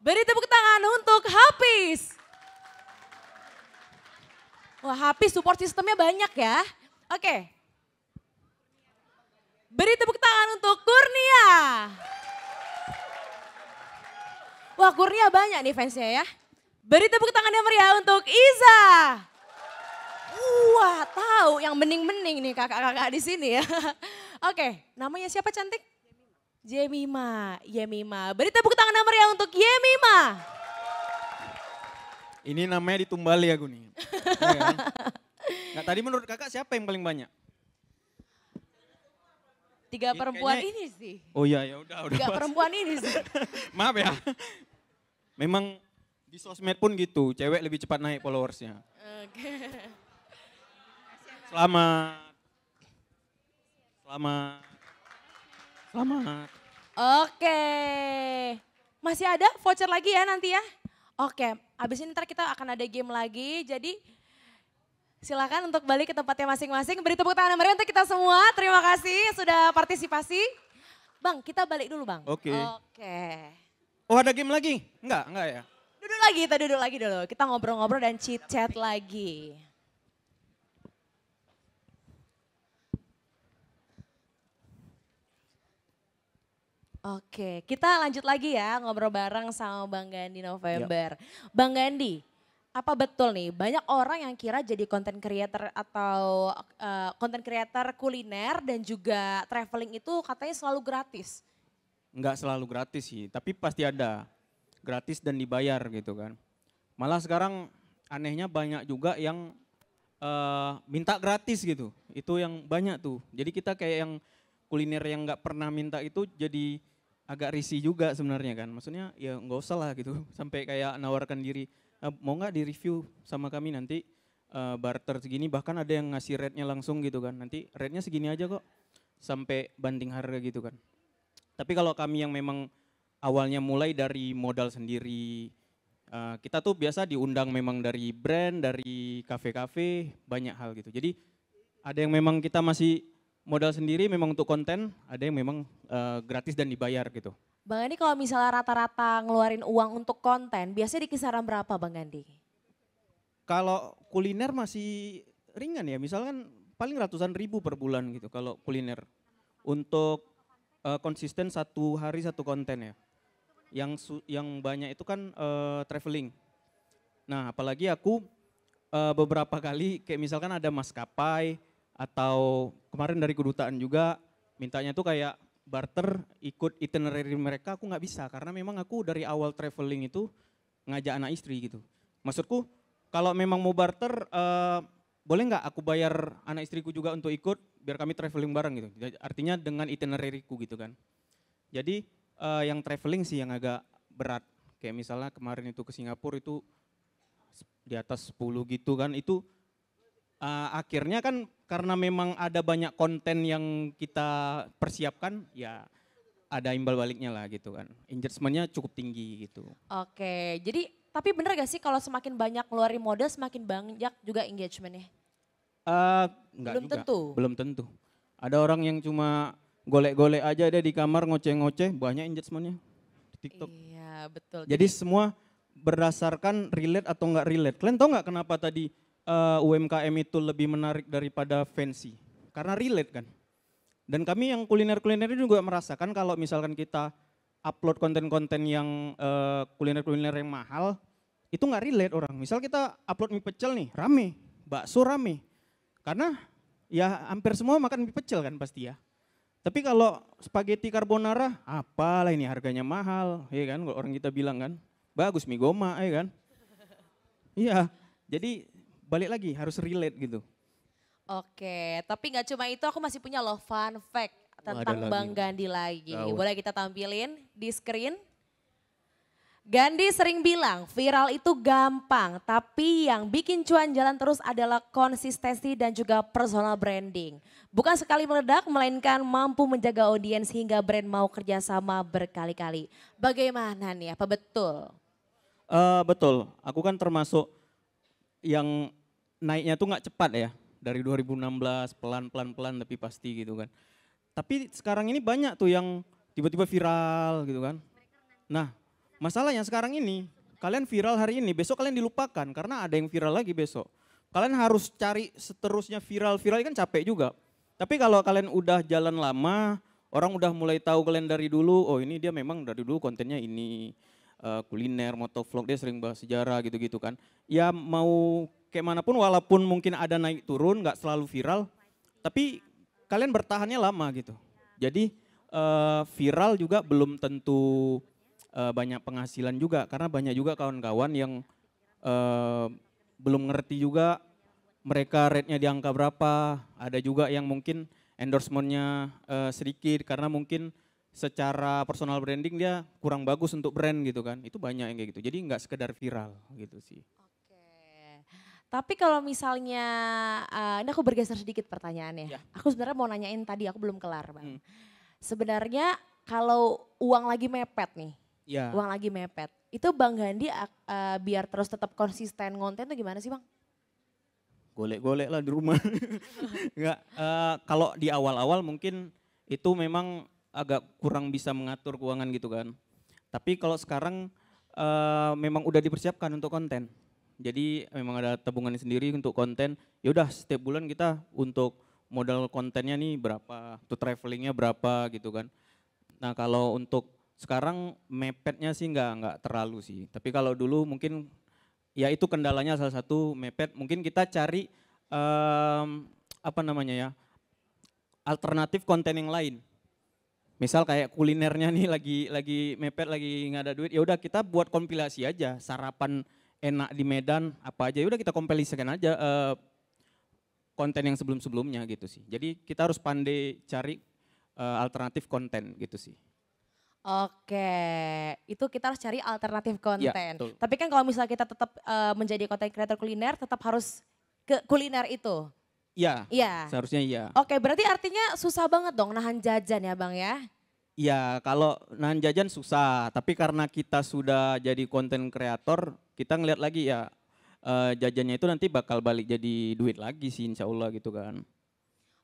Beri tepuk tangan untuk Hafiz. Wah, Hafiz support sistemnya banyak ya. Oke. Beri tepuk tangan untuk Kurnia. Wah, Kurnia banyak nih fansnya ya. Beri tepuk tangan yang meriah untuk Iza. Wah, tahu yang bening-bening nih kakak-kakak di sini ya. Oke, namanya siapa cantik? Jemima, Yemima. Beri tepuk tangan yang meriah untuk Yemima. Ini namanya ditumbali aku nih. Ya kan? Nah, tadi menurut kakak siapa yang paling banyak? Tiga perempuan kayaknya- ini sih. Oh iya ya udah Tiga pas. perempuan ini sih. Maaf ya. Memang di sosmed pun gitu, cewek lebih cepat naik followersnya. Oke. Selamat. Selamat. Selamat. Oke. Masih ada voucher lagi ya nanti ya? Oke, abis ini ntar kita akan ada game lagi. Jadi silakan untuk balik ke tempatnya masing-masing. Beri tepuk tangan yang meriah untuk kita semua. Terima kasih sudah partisipasi. Bang, kita balik dulu Bang. Oke. Oke. Oh ada game lagi? Enggak ya. Kita duduk lagi dulu. Kita ngobrol-ngobrol dan chit chat lagi. Oke, kita lanjut lagi ya ngobrol bareng sama Bang Gandhi November. Bang Gandhi, apa betul nih banyak orang yang kira jadi content creator atau content creator kuliner dan juga traveling itu katanya selalu gratis? Enggak selalu gratis sih, tapi pasti ada gratis dan dibayar gitu kan. Malah sekarang anehnya banyak juga yang minta gratis gitu. Itu yang banyak tuh. Jadi kita kayak yang kuliner yang nggak pernah minta itu jadi agak risih juga sebenarnya kan. Maksudnya ya nggak usah lah gitu. Sampai kayak nawarkan diri, mau nggak di review sama kami nanti barter segini. Bahkan ada yang ngasih rate-nya langsung gitu kan. Nanti rate-nya segini aja kok. Sampai banding harga gitu kan. Tapi kalau kami yang memang awalnya mulai dari modal sendiri, kita tuh biasa diundang memang dari brand, dari kafe-kafe, banyak hal gitu. Jadi ada yang memang kita masih modal sendiri memang untuk konten, ada yang memang gratis dan dibayar gitu. Bang Gandhi kalau misalnya rata-rata ngeluarin uang untuk konten, biasanya di kisaran berapa Bang Gandhi? Kalau kuliner masih ringan ya, misalkan paling ratusan ribu per bulan gitu kalau kuliner. Untuk konsisten satu hari satu konten ya. Yang banyak itu kan traveling. Nah apalagi aku beberapa kali kayak misalkan ada maskapai atau kemarin dari kedutaan juga mintanya tuh kayak barter ikut itinerary mereka, aku nggak bisa karena memang aku dari awal traveling itu ngajak anak istri gitu. Maksudku kalau memang mau barter boleh nggak aku bayar anak istriku juga untuk ikut biar kami traveling bareng gitu. Artinya dengan itinerary-ku gitu kan. Jadi yang traveling sih yang agak berat. Kayak misalnya kemarin itu ke Singapura itu di atas 10 gitu kan. Itu akhirnya kan karena memang ada banyak konten yang kita persiapkan ya ada imbal baliknya lah gitu kan. Engagement-nya cukup tinggi gitu. Oke, jadi tapi bener gak sih kalau semakin banyak ngeluarin modal semakin banyak juga engagementnya? Enggak Belum juga. tentu. Belum tentu. Ada orang yang cuma golek-golek aja dia di kamar ngoceh-ngoceh banyak engagement-nya di TikTok. Iya betul. Jadi semua berdasarkan relate atau enggak relate. Kalian tahu nggak kenapa tadi UMKM itu lebih menarik daripada fancy? Karena relate kan. Dan kami yang kuliner-kuliner ini juga merasakan kalau misalkan kita upload konten-konten yang kuliner-kuliner yang mahal, itu nggak relate orang. Misal kita upload mie pecel nih, rame, bakso rame. Karena ya hampir semua makan mie pecel kan pasti ya. Tapi kalau spaghetti carbonara, apalah ini harganya mahal, ya kan? Kalau orang kita bilang kan, bagus mie goma, ya kan? Iya, jadi balik lagi harus relate gitu. Oke, tapi nggak cuma itu, aku masih punya loh fun fact ada tentang lagi. Bang Gandhi lagi. Gawat. Boleh kita tampilin di screen? Gandhi sering bilang viral itu gampang, tapi yang bikin cuan jalan terus adalah konsistensi dan juga personal branding. Bukan sekali meledak, melainkan mampu menjaga audiens hingga brand mau kerjasama berkali-kali. Bagaimana nih, apa betul? Betul, aku kan termasuk yang naiknya tuh nggak cepat ya. Dari 2016 pelan-pelan tapi pasti gitu kan. Tapi sekarang ini banyak tuh yang tiba-tiba viral gitu kan. Nah masalahnya sekarang ini kalian viral hari ini besok kalian dilupakan karena ada yang viral lagi besok. Kalian harus cari seterusnya viral-viral kan capek juga. Tapi kalau kalian udah jalan lama, orang udah mulai tahu kalian dari dulu, oh ini dia memang dari dulu kontennya ini kuliner, motovlog, dia sering bahas sejarah gitu-gitu kan. Ya mau kayak manapun walaupun mungkin ada naik turun nggak selalu viral, tapi kalian bertahannya lama gitu. Jadi viral juga belum tentu banyak penghasilan juga karena banyak juga kawan-kawan yang belum ngerti juga mereka rate-nya di angka berapa. Ada juga yang mungkin endorsement-nya sedikit karena mungkin secara personal branding dia kurang bagus untuk brand gitu kan. Itu banyak yang kayak gitu. Jadi nggak sekedar viral gitu sih. Oke. Tapi kalau misalnya, ini aku bergeser sedikit pertanyaannya. Ya. Aku sebenarnya mau nanyain tadi, aku belum kelar Bang. Sebenarnya kalau uang lagi mepet nih, Ya. uang lagi mepet, itu Bang Handi biar terus tetap konsisten ngonten tuh gimana sih Bang? Golek-golek lah di rumah. Enggak, kalau di awal-awal mungkin itu memang agak kurang bisa mengatur keuangan gitu kan. Tapi kalau sekarang memang udah dipersiapkan untuk konten. Jadi memang ada tabungan sendiri untuk konten. Ya udah setiap bulan kita untuk modal kontennya nih berapa, untuk travelingnya berapa gitu kan. Nah kalau untuk sekarang mepetnya sih nggak terlalu sih. Tapi kalau dulu mungkin ya itu kendalanya salah satu mepet. Mungkin kita cari apa namanya ya, alternatif konten yang lain. Misal kayak kulinernya nih lagi mepet, lagi nggak ada duit, ya udah kita buat kompilasi aja, sarapan enak di Medan apa aja, ya udah kita kompilasikan aja konten yang sebelum-sebelumnya gitu sih. Jadi kita harus pandai cari alternatif konten gitu sih. Oke, itu kita harus cari alternatif konten. betul. Tapi kan kalau misalnya kita tetap menjadi content creator kuliner, tetap harus ke kuliner itu. Iya, Iya. seharusnya iya. Oke, berarti artinya susah banget dong nahan jajan ya Bang ya? Iya, kalau nahan jajan susah, tapi karena kita sudah jadi konten kreator, kita ngeliat lagi ya jajannya itu nanti bakal balik jadi duit lagi sih insya Allah gitu kan.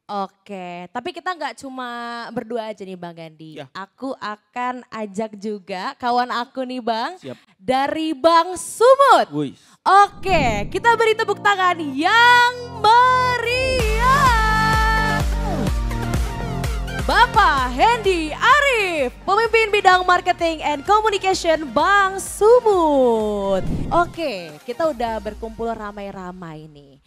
Oke, tapi kita nggak cuma berdua aja nih Bang Gandhi. Ya. Aku akan ajak juga kawan aku nih Bang, Siap. dari Bang Sumut. Wih. Oke, kita beri tepuk tangan yang meriah. Bapak Hendy Arif, pemimpin bidang marketing and communication Bang Sumut. Oke, kita udah berkumpul ramai-ramai nih.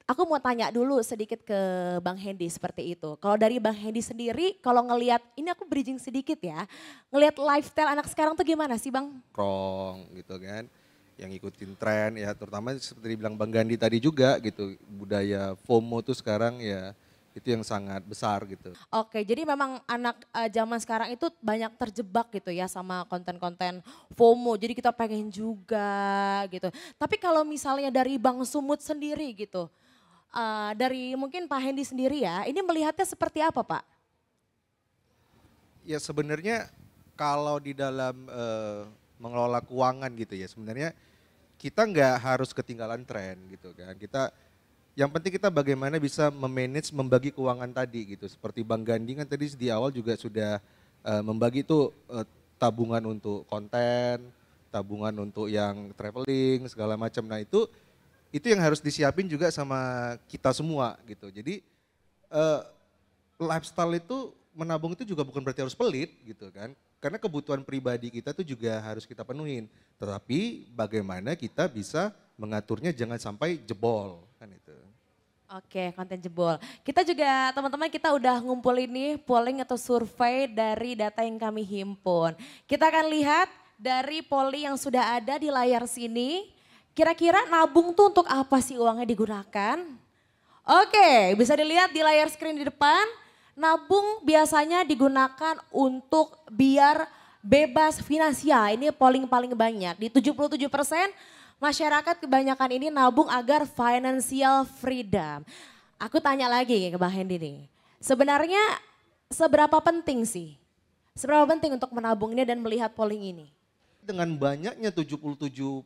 Aku mau tanya dulu sedikit ke Bang Hendy seperti itu. Kalau dari Bang Hendy sendiri, kalau ngelihat, ini aku bridging sedikit ya. Ngelihat lifestyle anak sekarang tuh gimana sih Bang? Krong gitu kan, yang ngikutin tren ya, terutama seperti dibilang Bang Gandhi tadi juga gitu, budaya FOMO tuh sekarang ya itu yang sangat besar gitu. Oke, jadi memang anak zaman sekarang itu banyak terjebak gitu ya sama konten-konten FOMO. Jadi kita pengen juga gitu. Tapi kalau misalnya dari Bang Sumut sendiri gitu, dari mungkin Pak Hendy sendiri ya, ini melihatnya seperti apa Pak? Ya sebenarnya kalau di dalam mengelola keuangan gitu ya, sebenarnya kita nggak harus ketinggalan tren gitu kan. Yang penting kita bagaimana bisa memanage, membagi keuangan tadi gitu. Seperti Bang Gandhi kan tadi di awal juga sudah membagi tuh tabungan untuk konten, tabungan untuk yang traveling segala macam. Nah itu yang harus disiapin juga sama kita semua gitu. Jadi lifestyle itu menabung itu juga bukan berarti harus pelit gitu kan. Karena kebutuhan pribadi kita tuh juga harus kita penuhin. Tetapi bagaimana kita bisa mengaturnya jangan sampai jebol kan itu. Oke, konten jebol. Kita juga teman-teman kita udah ngumpulin nih polling atau survei dari data yang kami himpun. Kita akan lihat dari polling yang sudah ada di layar sini. Kira-kira nabung tuh untuk apa sih uangnya digunakan? Oke, bisa dilihat di layar screen di depan. Nabung biasanya digunakan untuk biar bebas finansial. Ini polling paling banyak. Di 77% masyarakat kebanyakan ini nabung agar financial freedom. Aku tanya lagi ke Bang Hendy nih. Sebenarnya seberapa penting sih? Seberapa penting untuk menabung ini dan melihat polling ini? Dengan banyaknya 77%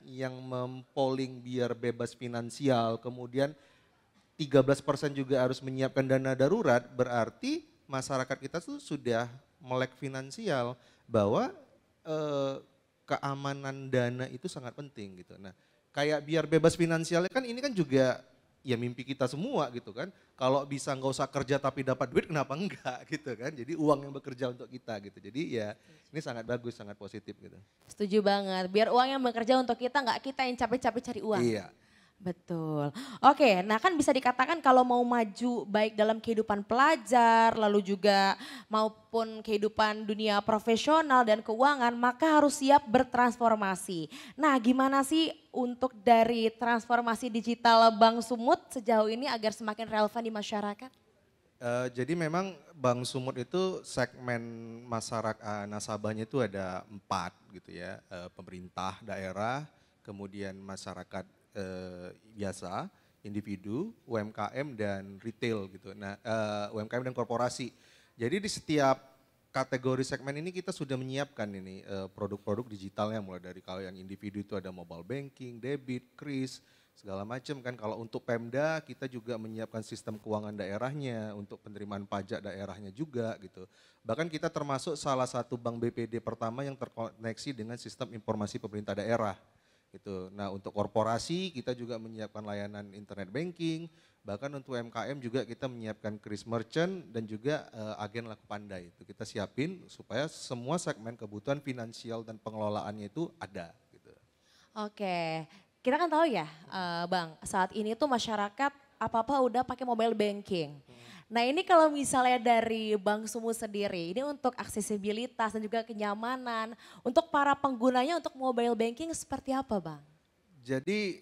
yang mempolling biar bebas finansial, kemudian 13% juga harus menyiapkan dana darurat, berarti masyarakat kita tuh sudah melek finansial bahwa keamanan dana itu sangat penting gitu. Nah, kayak biar bebas finansialnya kan ini kan juga ya mimpi kita semua gitu kan. Kalau bisa nggak usah kerja tapi dapat duit kenapa enggak gitu kan. Jadi uang yang bekerja untuk kita gitu. Jadi ya ini sangat bagus, sangat positif gitu. Setuju banget. Biar uang yang bekerja untuk kita nggak kita yang capek-capek cari uang. Iya. Betul. Oke, nah kan bisa dikatakan kalau mau maju baik dalam kehidupan pelajar, lalu juga maupun kehidupan dunia profesional dan keuangan, maka harus siap bertransformasi. Nah, gimana sih untuk dari transformasi digital Bank Sumut sejauh ini agar semakin relevan di masyarakat? Jadi memang Bank Sumut itu segmen masyarakat nasabahnya itu ada 4 gitu ya, pemerintah daerah, kemudian masyarakat biasa, individu, UMKM dan retail gitu. Nah, UMKM dan korporasi. Jadi di setiap kategori segmen ini kita sudah menyiapkan ini produk-produk digitalnya, mulai dari kalau yang individu itu ada mobile banking, debit, kris, segala macam kan. Kalau untuk Pemda kita juga menyiapkan sistem keuangan daerahnya, untuk penerimaan pajak daerahnya juga gitu. Bahkan kita termasuk salah satu bank BPD pertama yang terkoneksi dengan sistem informasi pemerintah daerah gitu. Nah, untuk korporasi kita juga menyiapkan layanan internet banking, bahkan untuk UMKM juga kita menyiapkan kris merchant dan juga agen laku pandai. Itu kita siapin supaya semua segmen kebutuhan finansial dan pengelolaannya itu ada gitu. Oke, kita kan tahu ya Bang, saat ini tuh masyarakat apa-apa udah pakai mobile banking. Nah ini kalau misalnya dari Bank Sumut sendiri, ini untuk aksesibilitas dan juga kenyamanan, untuk para penggunanya untuk mobile banking seperti apa Bang? Jadi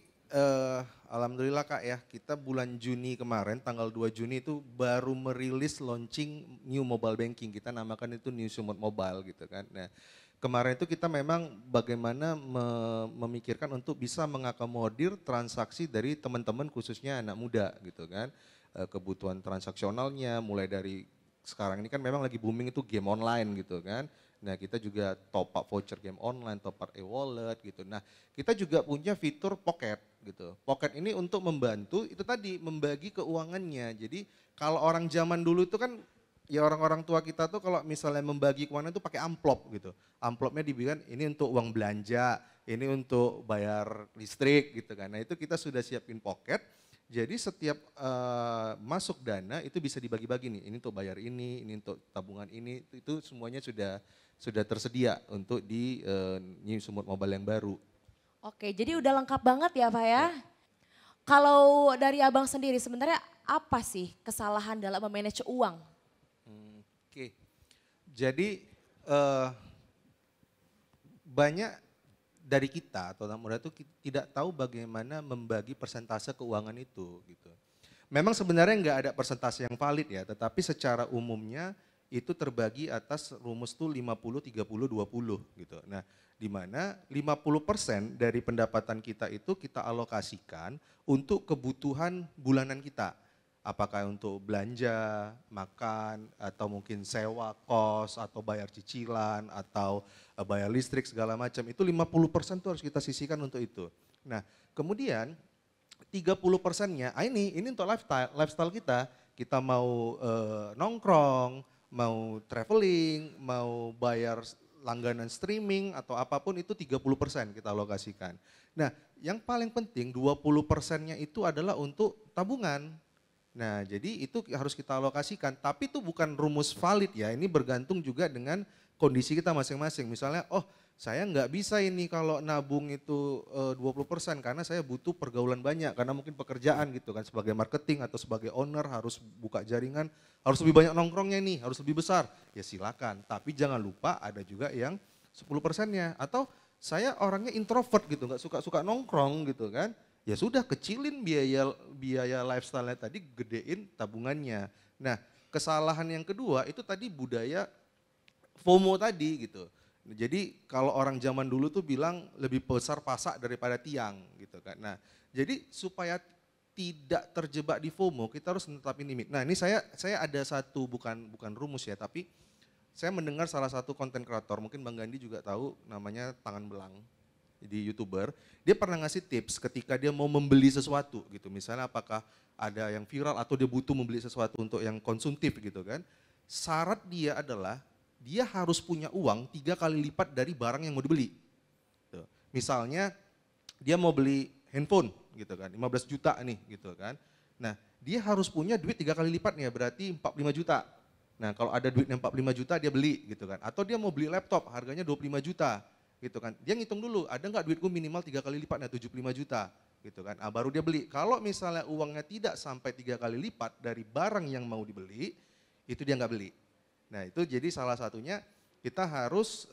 alhamdulillah Kak ya, kita bulan Juni kemarin, tanggal 2 Juni itu baru merilis launching new mobile banking, kita namakan itu New Sumut Mobile gitu kan. Nah kemarin itu kita memang bagaimana memikirkan untuk bisa mengakomodir transaksi dari teman-teman khususnya anak muda gitu kan. Kebutuhan transaksionalnya mulai dari sekarang ini kan memang lagi booming itu game online gitu kan. Nah kita juga top up voucher game online, top up e-wallet gitu. Nah kita juga punya fitur pocket gitu. Pocket ini untuk membantu itu tadi membagi keuangannya. Jadi kalau orang zaman dulu itu kan ya orang-orang tua kita tuh kalau misalnya membagi keuangan itu pakai amplop gitu. Amplopnya dibilang ini untuk uang belanja, ini untuk bayar listrik gitu kan. Nah itu kita sudah siapin pocket. Jadi setiap masuk dana itu bisa dibagi-bagi nih, ini untuk bayar ini untuk tabungan ini, itu semuanya sudah tersedia untuk di New Sumut Mobile yang baru. Oke, jadi udah lengkap banget ya Pak ya. Kalau dari Abang sendiri sebenarnya apa sih kesalahan dalam memanage uang? Oke, jadi banyak dari kita atau anak muda itu tidak tahu bagaimana membagi persentase keuangan itu gitu. Memang sebenarnya nggak ada persentase yang valid ya, tetapi secara umumnya itu terbagi atas rumus tuh 50, 30, 20 gitu. Nah di mana 50% dari pendapatan kita itu kita alokasikan untuk kebutuhan bulanan kita. Apakah untuk belanja, makan, atau mungkin sewa kos, atau bayar cicilan, atau bayar listrik segala macam. Itu 50% itu harus kita sisihkan untuk itu. Nah kemudian 30%-nya, ini untuk lifestyle kita. Kita mau nongkrong, mau traveling, mau bayar langganan streaming atau apapun itu 30% kita alokasikan. Nah yang paling penting 20%-nya itu adalah untuk tabungan. Nah jadi itu harus kita alokasikan, tapi itu bukan rumus valid ya, ini bergantung juga dengan kondisi kita masing-masing. Misalnya, oh saya nggak bisa ini kalau nabung itu 20% karena saya butuh pergaulan banyak, karena mungkin pekerjaan gitu kan, sebagai marketing atau sebagai owner harus buka jaringan, harus lebih banyak nongkrongnya nih, harus lebih besar. Ya silakan, tapi jangan lupa ada juga yang 10%-nya, atau saya orangnya introvert gitu, nggak suka nongkrong gitu kan. Ya sudah kecilin biaya lifestyle-nya tadi, gedein tabungannya. Nah kesalahan yang kedua itu tadi budaya FOMO tadi gitu. Jadi kalau orang zaman dulu tuh bilang lebih besar pasak daripada tiang gitu kan. Nah jadi supaya tidak terjebak di FOMO kita harus menetapin limit. Nah ini saya ada satu bukan rumus ya, tapi saya mendengar salah satu konten kreator, mungkin Bang Gandhi juga tahu, namanya Tangan Belang. Di YouTuber, dia pernah ngasih tips ketika dia mau membeli sesuatu gitu. Misalnya apakah ada yang viral atau dia butuh membeli sesuatu untuk yang konsumtif gitu kan. Syarat dia adalah dia harus punya uang 3 kali lipat dari barang yang mau dibeli. Tuh. Misalnya dia mau beli handphone gitu kan, 15 juta nih gitu kan. Nah dia harus punya duit 3 kali lipatnya, berarti 45 juta. Nah kalau ada duitnya 45 juta dia beli gitu kan. Atau dia mau beli laptop harganya 25 juta. Gitu kan. Dia ngitung dulu, ada nggak duitku minimal 3 kali lipatnya 75 juta. gitu kan. Baru dia beli. Kalau misalnya uangnya tidak sampai 3 kali lipat dari barang yang mau dibeli, itu dia nggak beli. Nah itu jadi salah satunya kita harus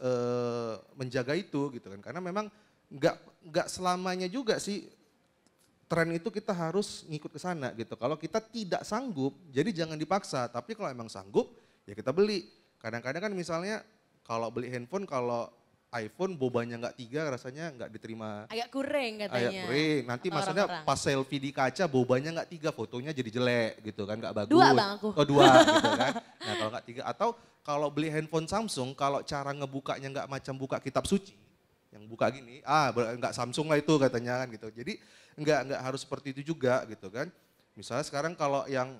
menjaga itu gitu kan. Karena memang nggak selamanya juga sih tren itu kita harus ngikut ke sana gitu. Kalau kita tidak sanggup, jadi jangan dipaksa. Tapi kalau emang sanggup, ya kita beli. Kadang-kadang kan misalnya kalau beli handphone, kalau iPhone bobanya nggak 3 rasanya nggak diterima. Agak kurang katanya. Agak kurang. Nanti Kata maksudnya orang-orang. pas selfie di kaca bobanya nggak 3, fotonya jadi jelek gitu kan, nggak bagus. 2 Bang aku. Oh 2 gitu kan. Nah kalau nggak 3, atau kalau beli handphone Samsung, kalau cara ngebukanya nggak macam buka kitab suci, yang buka gini, nggak Samsung lah itu katanya kan gitu. Jadi nggak harus seperti itu juga gitu kan. Misalnya sekarang kalau yang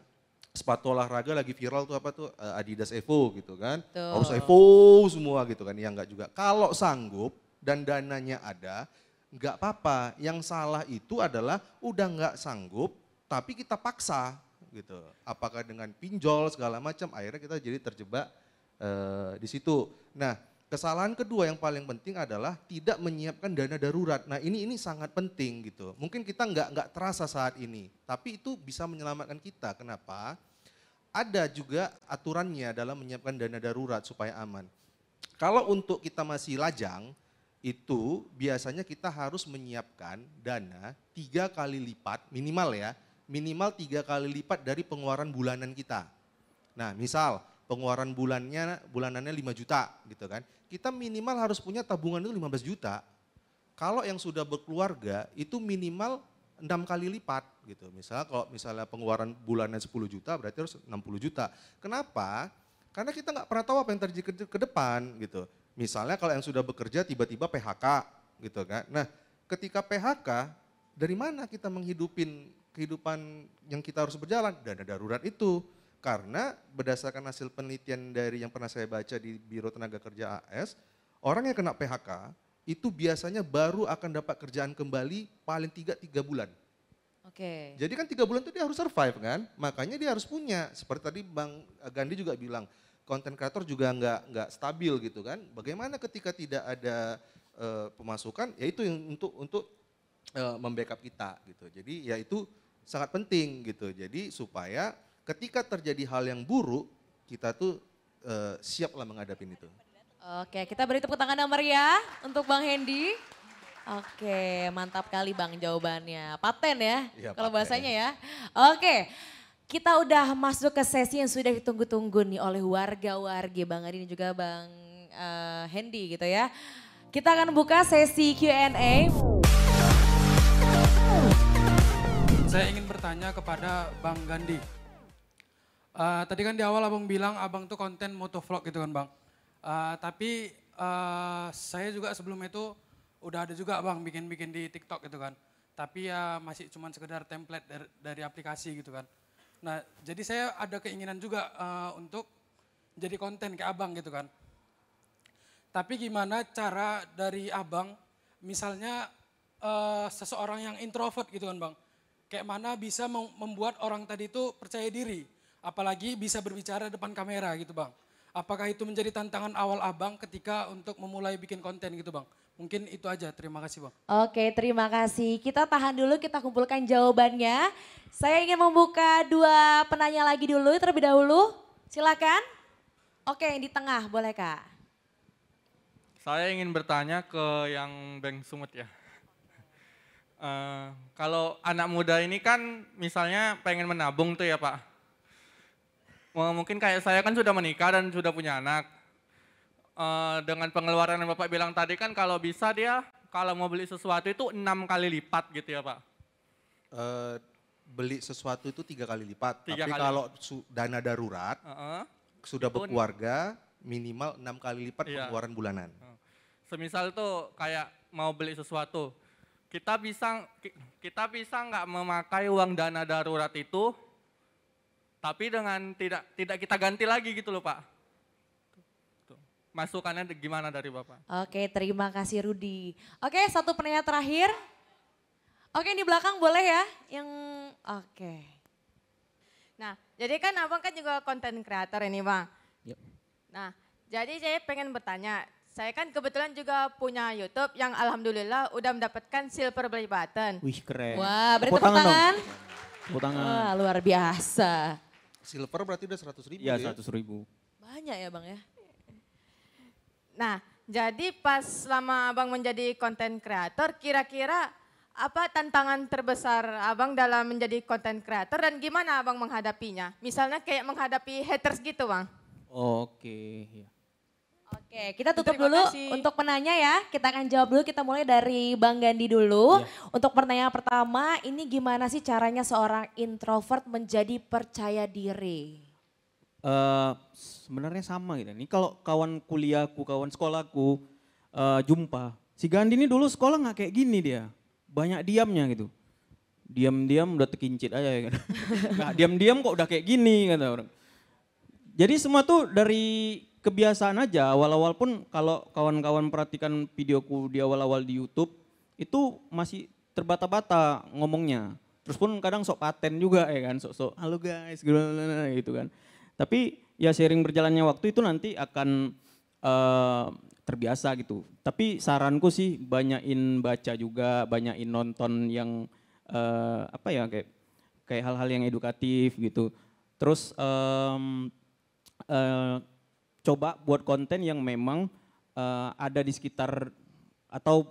sepatu olahraga lagi viral tuh apa tuh Adidas Evo gitu kan. Tuh. Harus Evo semua gitu kan. Ya enggak juga. Kalau sanggup dan dananya ada, enggak apa-apa. Yang salah itu adalah udah enggak sanggup tapi kita paksa gitu. Apakah dengan pinjol segala macam, akhirnya kita jadi terjebak di situ. Nah, kesalahan kedua yang paling penting adalah tidak menyiapkan dana darurat. Nah ini sangat penting gitu. Mungkin kita nggak terasa saat ini, tapi itu bisa menyelamatkan kita. Kenapa? Ada juga aturannya dalam menyiapkan dana darurat supaya aman. Kalau untuk kita masih lajang, itu biasanya kita harus menyiapkan dana 3 kali lipat, minimal ya, minimal 3 kali lipat dari pengeluaran bulanan kita. Nah misal pengeluaran bulanannya 5 juta gitu kan. Kita minimal harus punya tabungan itu 15 juta. Kalau yang sudah berkeluarga itu minimal 6 kali lipat gitu. Kalau misalnya pengeluaran bulannya 10 juta berarti harus 60 juta. Kenapa? Karena kita nggak pernah tahu apa yang terjadi ke depan gitu. Misalnya kalau yang sudah bekerja tiba-tiba PHK gitu kan. Nah ketika PHK dari mana kita menghidupin kehidupan yang kita harus berjalan? Dana darurat itu. Karena berdasarkan hasil penelitian dari yang pernah saya baca di Biro Tenaga Kerja AS, orang yang kena PHK itu biasanya baru akan dapat kerjaan kembali paling 3 bulan. Oke. Jadi kan 3 bulan itu dia harus survive kan, makanya dia harus punya. Seperti tadi Bang Gandhi juga bilang, content creator juga nggak stabil gitu kan. Bagaimana ketika tidak ada pemasukan, ya itu yang untuk membackup kita gitu. Jadi ya itu sangat penting gitu. Jadi supaya ketika terjadi hal yang buruk, kita tuh siaplah menghadapi itu. Oke, kita beri tepuk tangan yang meriah untuk Bang Hendy. Oke, mantap kali Bang jawabannya. Paten ya, Iya, kalau paten. bahasanya ya. Oke, kita udah masuk ke sesi yang sudah ditunggu-tunggu nih oleh warga-warga Bang Adi dan juga Bang Hendy gitu ya. Kita akan buka sesi Q&A. Saya ingin bertanya kepada Bang Gandhi. Tadi kan di awal abang bilang abang tuh konten motovlog gitu kan bang. Tapi saya juga sebelum itu udah ada juga bang bikin-bikin di TikTok gitu kan. Tapi ya masih cuman sekedar template dari aplikasi gitu kan. Nah jadi saya ada keinginan juga untuk jadi konten kayak abang gitu kan. Tapi gimana cara dari abang misalnya seseorang yang introvert gitu kan bang. Kayak mana bisa membuat orang tadi itu percaya diri. Apalagi bisa berbicara depan kamera gitu bang. Apakah itu menjadi tantangan awal abang ketika untuk memulai bikin konten gitu bang? Mungkin itu aja, terima kasih bang. Oke, terima kasih. Kita tahan dulu, kita kumpulkan jawabannya. Saya ingin membuka 2 penanya lagi dulu terlebih dahulu. Silakan. Oke, yang di tengah boleh Kak. Saya ingin bertanya ke yang Bang Sumut ya. Kalau anak muda ini kan misalnya pengen menabung tuh ya Pak. Mungkin kayak saya kan sudah menikah dan sudah punya anak. Dengan pengeluaran yang Bapak bilang tadi kan kalau bisa dia kalau mau beli sesuatu itu 6 kali lipat gitu ya Pak. Beli sesuatu itu 3 kali lipat. 3 Tapi kali. kalau dana darurat, sudah Itu berkeluarga minimal 6 kali lipat Iya. pengeluaran bulanan. Semisal tuh kayak mau beli sesuatu, kita bisa nggak memakai uang dana darurat itu, tapi dengan tidak kita ganti lagi gitu loh Pak. Tuh. Masukannya gimana dari Bapak? Oke, terima kasih Rudi. Oke, 1 penanya terakhir. Oke, di belakang boleh ya? Oke. Nah, jadi kan abang kan juga konten kreator ini bang. Yep. Nah, jadi saya pengen bertanya, saya kan kebetulan juga punya YouTube yang alhamdulillah udah mendapatkan silver play button. Wih keren. Wah, beri Tepuk tepuk tangan dong. tangan. Tepuk tangan. Wah, luar biasa. Silver berarti udah 100.000 Iya ya? 100.000. Banyak ya Bang ya? Nah, jadi pas selama Abang menjadi konten kreator, kira-kira apa tantangan terbesar Abang dalam menjadi konten kreator dan gimana Abang menghadapinya? Misalnya kayak menghadapi haters gitu Bang. Oke. Ya. Oke, kita tutup Terima dulu kasih. untuk penanya ya. Kita akan jawab dulu, kita mulai dari Bang Gandhi dulu. Untuk pertanyaan pertama, ini gimana sih caranya seorang introvert menjadi percaya diri? Sebenarnya sama gitu. Ini kalau kawan kuliahku, kawan sekolahku jumpa. Si Gandhi ini dulu sekolah nggak kayak gini dia. Banyak diamnya gitu. Diam-diam udah terkincit aja ya kan. Nggak diam-diam kok udah kayak gini kata orang. Jadi semua tuh dari kebiasaan aja. Awal-awal pun kalau kawan-kawan perhatikan videoku di awal-awal di YouTube, itu masih terbata-bata ngomongnya. Terus pun kadang sok paten juga ya kan, sok-sok halo guys gitu kan. Tapi ya sering berjalannya waktu itu nanti akan terbiasa gitu. Tapi saranku sih banyakin baca juga, banyakin nonton yang apa ya kayak hal-hal yang edukatif gitu. Terus coba buat konten yang memang ada di sekitar atau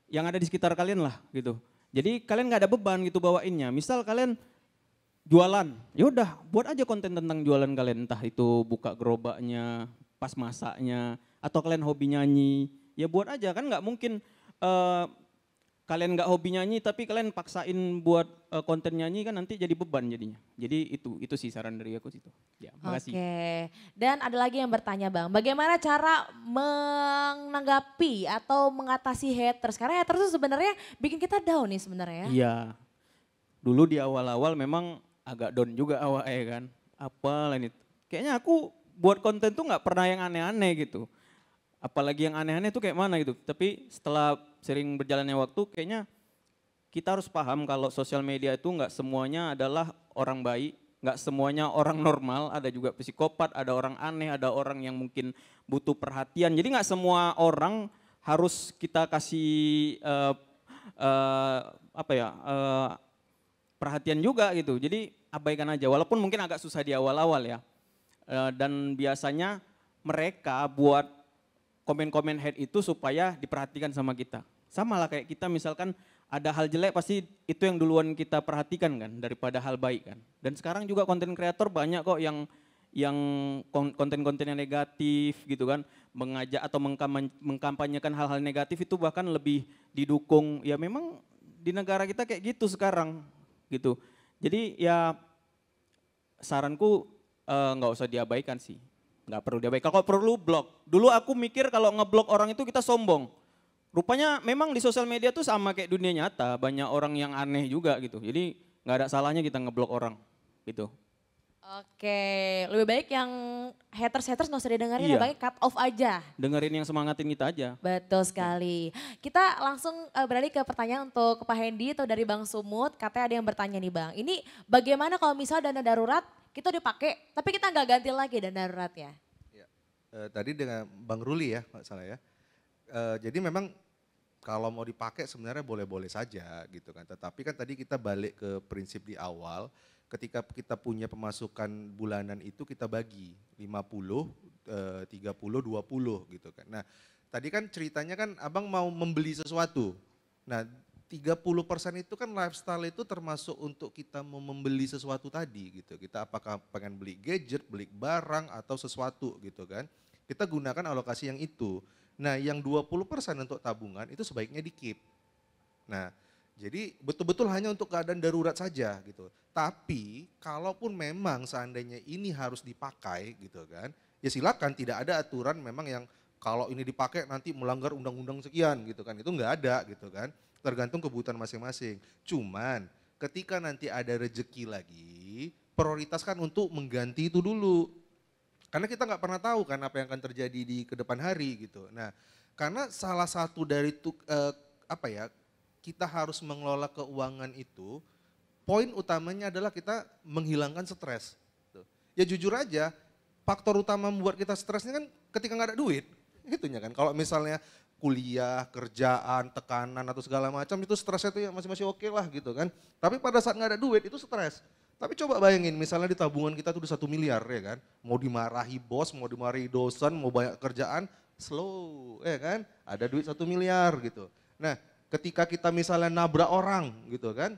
yang ada di sekitar kalian lah gitu. Jadi kalian nggak ada beban gitu bawainnya. Misal kalian jualan, ya udah buat aja konten tentang jualan kalian, entah itu buka gerobaknya, pas masaknya, atau kalian hobi nyanyi, ya buat aja kan nggak mungkin kalian nggak hobi nyanyi tapi kalian paksain buat konten nyanyi kan nanti jadi beban jadinya. Jadi itu sih saran dari aku situ. Ya, makasih. Oke, dan ada lagi yang bertanya Bang, bagaimana cara menanggapi atau mengatasi haters? Karena haters itu sebenarnya bikin kita down nih sebenarnya ya. Iya, dulu di awal-awal memang agak down juga awalnya kan. Apa lain itu. Kayaknya aku buat konten tuh nggak pernah yang aneh-aneh gitu. Apalagi yang aneh-aneh tuh kayak mana gitu. Tapi setelah sering berjalannya waktu kayaknya kita harus paham kalau sosial media itu nggak semuanya adalah orang baik, nggak semuanya orang normal, ada juga psikopat, ada orang aneh, ada orang yang mungkin butuh perhatian. Jadi nggak semua orang harus kita kasih perhatian juga gitu. Jadi abaikan aja, walaupun mungkin agak susah di awal-awal ya. Dan biasanya mereka buat komen-komen hate itu supaya diperhatikan sama kita. Sama lah kayak kita misalkan ada hal jelek pasti itu yang duluan kita perhatikan kan daripada hal baik kan. Dan sekarang juga konten kreator banyak kok yang konten-konten yang negatif gitu kan, mengajak atau mengkampanyekan hal-hal negatif itu bahkan lebih didukung. Ya memang di negara kita kayak gitu sekarang gitu. Jadi ya saranku nggak usah diabaikan sih. Nggak perlu diabaikan, kalau perlu blok. Dulu aku mikir kalau ngeblok orang itu kita sombong. Rupanya memang di sosial media tuh sama kayak dunia nyata, banyak orang yang aneh juga gitu. Jadi nggak ada salahnya kita ngeblok orang gitu. Oke, lebih baik yang haters nggak usah didengerin, Iya. lebih baik cut off aja. Dengerin yang semangatin kita aja. Betul sekali. Kita langsung beralih ke pertanyaan untuk Pak Hendy atau dari Bang Sumut. Katanya ada yang bertanya nih Bang, ini bagaimana kalau misal dana darurat kita dipakai tapi kita nggak ganti lagi dana daruratnya? Tadi dengan Bang Ruli ya, nggak salah ya. Jadi memang kalau mau dipakai sebenarnya boleh-boleh saja gitu kan. Tetapi kan tadi kita balik ke prinsip di awal, ketika kita punya pemasukan bulanan itu kita bagi 50, 30, 20 gitu kan. Nah tadi kan ceritanya kan abang mau membeli sesuatu. Nah 30% itu kan lifestyle itu termasuk untuk kita mau membeli sesuatu tadi gitu. Kita apakah pengen beli gadget, beli barang atau sesuatu gitu kan. Kita gunakan alokasi yang itu. Nah yang 20% untuk tabungan itu sebaiknya di-keep. Nah jadi betul-betul hanya untuk keadaan darurat saja gitu. Tapi kalaupun memang seandainya ini harus dipakai gitu kan. Ya silakan, tidak ada aturan memang yang kalau ini dipakai nanti melanggar undang-undang sekian gitu kan. Itu enggak ada gitu kan. Tergantung kebutuhan masing-masing. Cuman ketika nanti ada rezeki lagi, prioritaskan untuk mengganti itu dulu. Karena kita nggak pernah tahu kan apa yang akan terjadi di kedepan hari gitu. Nah, karena salah satu dari kita harus mengelola keuangan itu, poin utamanya adalah kita menghilangkan stres. Ya jujur aja, faktor utama membuat kita stres ini kan ketika nggak ada duit. itunya kan. Kalau misalnya kuliah, kerjaan, tekanan atau segala macam itu stresnya itu ya masih oke lah gitu kan. Tapi pada saat nggak ada duit itu stres. Tapi coba bayangin misalnya di tabungan kita tuh udah 1 miliar ya kan. Mau dimarahi bos, mau dimarahi dosen, mau banyak kerjaan, slow ya kan. Ada duit 1 miliar gitu. Nah ketika kita misalnya nabrak orang gitu kan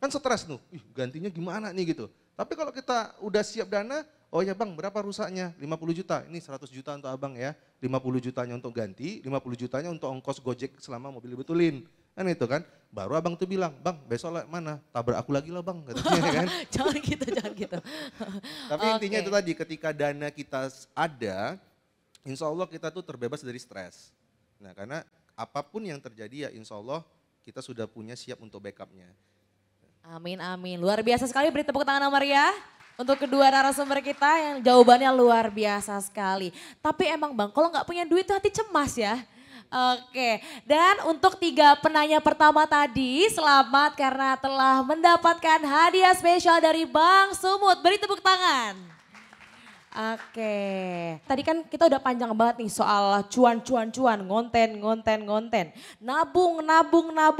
stres tuh, gantinya gimana nih gitu. Tapi kalau kita udah siap dana, oh ya bang berapa rusaknya? 50 juta, ini 100 juta untuk abang ya. 50 jutanya untuk ganti, 50 jutanya untuk ongkos gojek selama mobil dibetulin. Kan itu kan, baru abang tuh bilang, bang besok mana? Tabrak aku lagi lah bang. Katanya, kan? Jangan gitu. Tapi intinya itu tadi, ketika dana kita ada, insya Allah kita tuh terbebas dari stres. Nah karena apapun yang terjadi ya insya Allah kita sudah punya siap untuk backupnya. Amin, amin. Luar biasa sekali, beri tepuk tangan Maria. Untuk kedua narasumber kita yang jawabannya luar biasa sekali. Tapi emang bang, kalau nggak punya duit tuh hati cemas ya. Oke, dan untuk 3 penanya pertama tadi, selamat karena telah mendapatkan hadiah spesial dari Bang Sumut. Beri tepuk tangan. Oke, tadi kan kita udah panjang banget nih soal cuan, ngonten. Nabung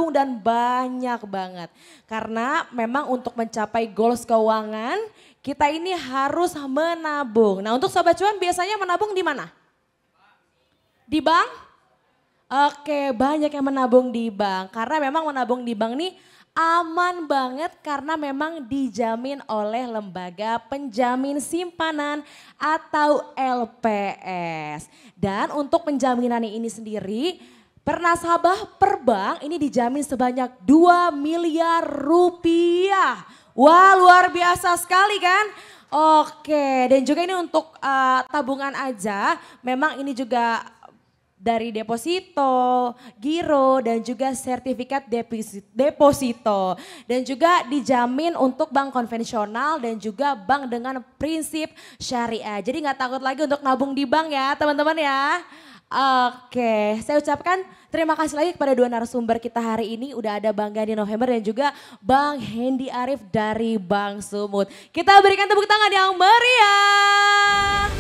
dan banyak banget. Karena memang untuk mencapai goals keuangan, kita ini harus menabung. Nah untuk Sobat Cuan biasanya menabung di mana? Di bank? Oke, banyak yang menabung di bank. Karena memang menabung di bank nih aman banget karena memang dijamin oleh lembaga penjamin simpanan atau LPS. Dan untuk penjaminan ini sendiri per nasabah per bank ini dijamin sebanyak 2 miliar rupiah. Wah luar biasa sekali kan? Oke dan juga ini untuk tabungan aja memang ini juga dari deposito, giro, dan juga sertifikat deposito. Dan juga dijamin untuk bank konvensional dan juga bank dengan prinsip syariah. Jadi nggak takut lagi untuk nabung di bank ya teman-teman ya. Oke, saya ucapkan terima kasih lagi kepada 2 narasumber kita hari ini. Udah ada Bang Gandhi November dan juga Bang Hendy Arif dari Bank Sumut. Kita berikan tepuk tangan yang meriah.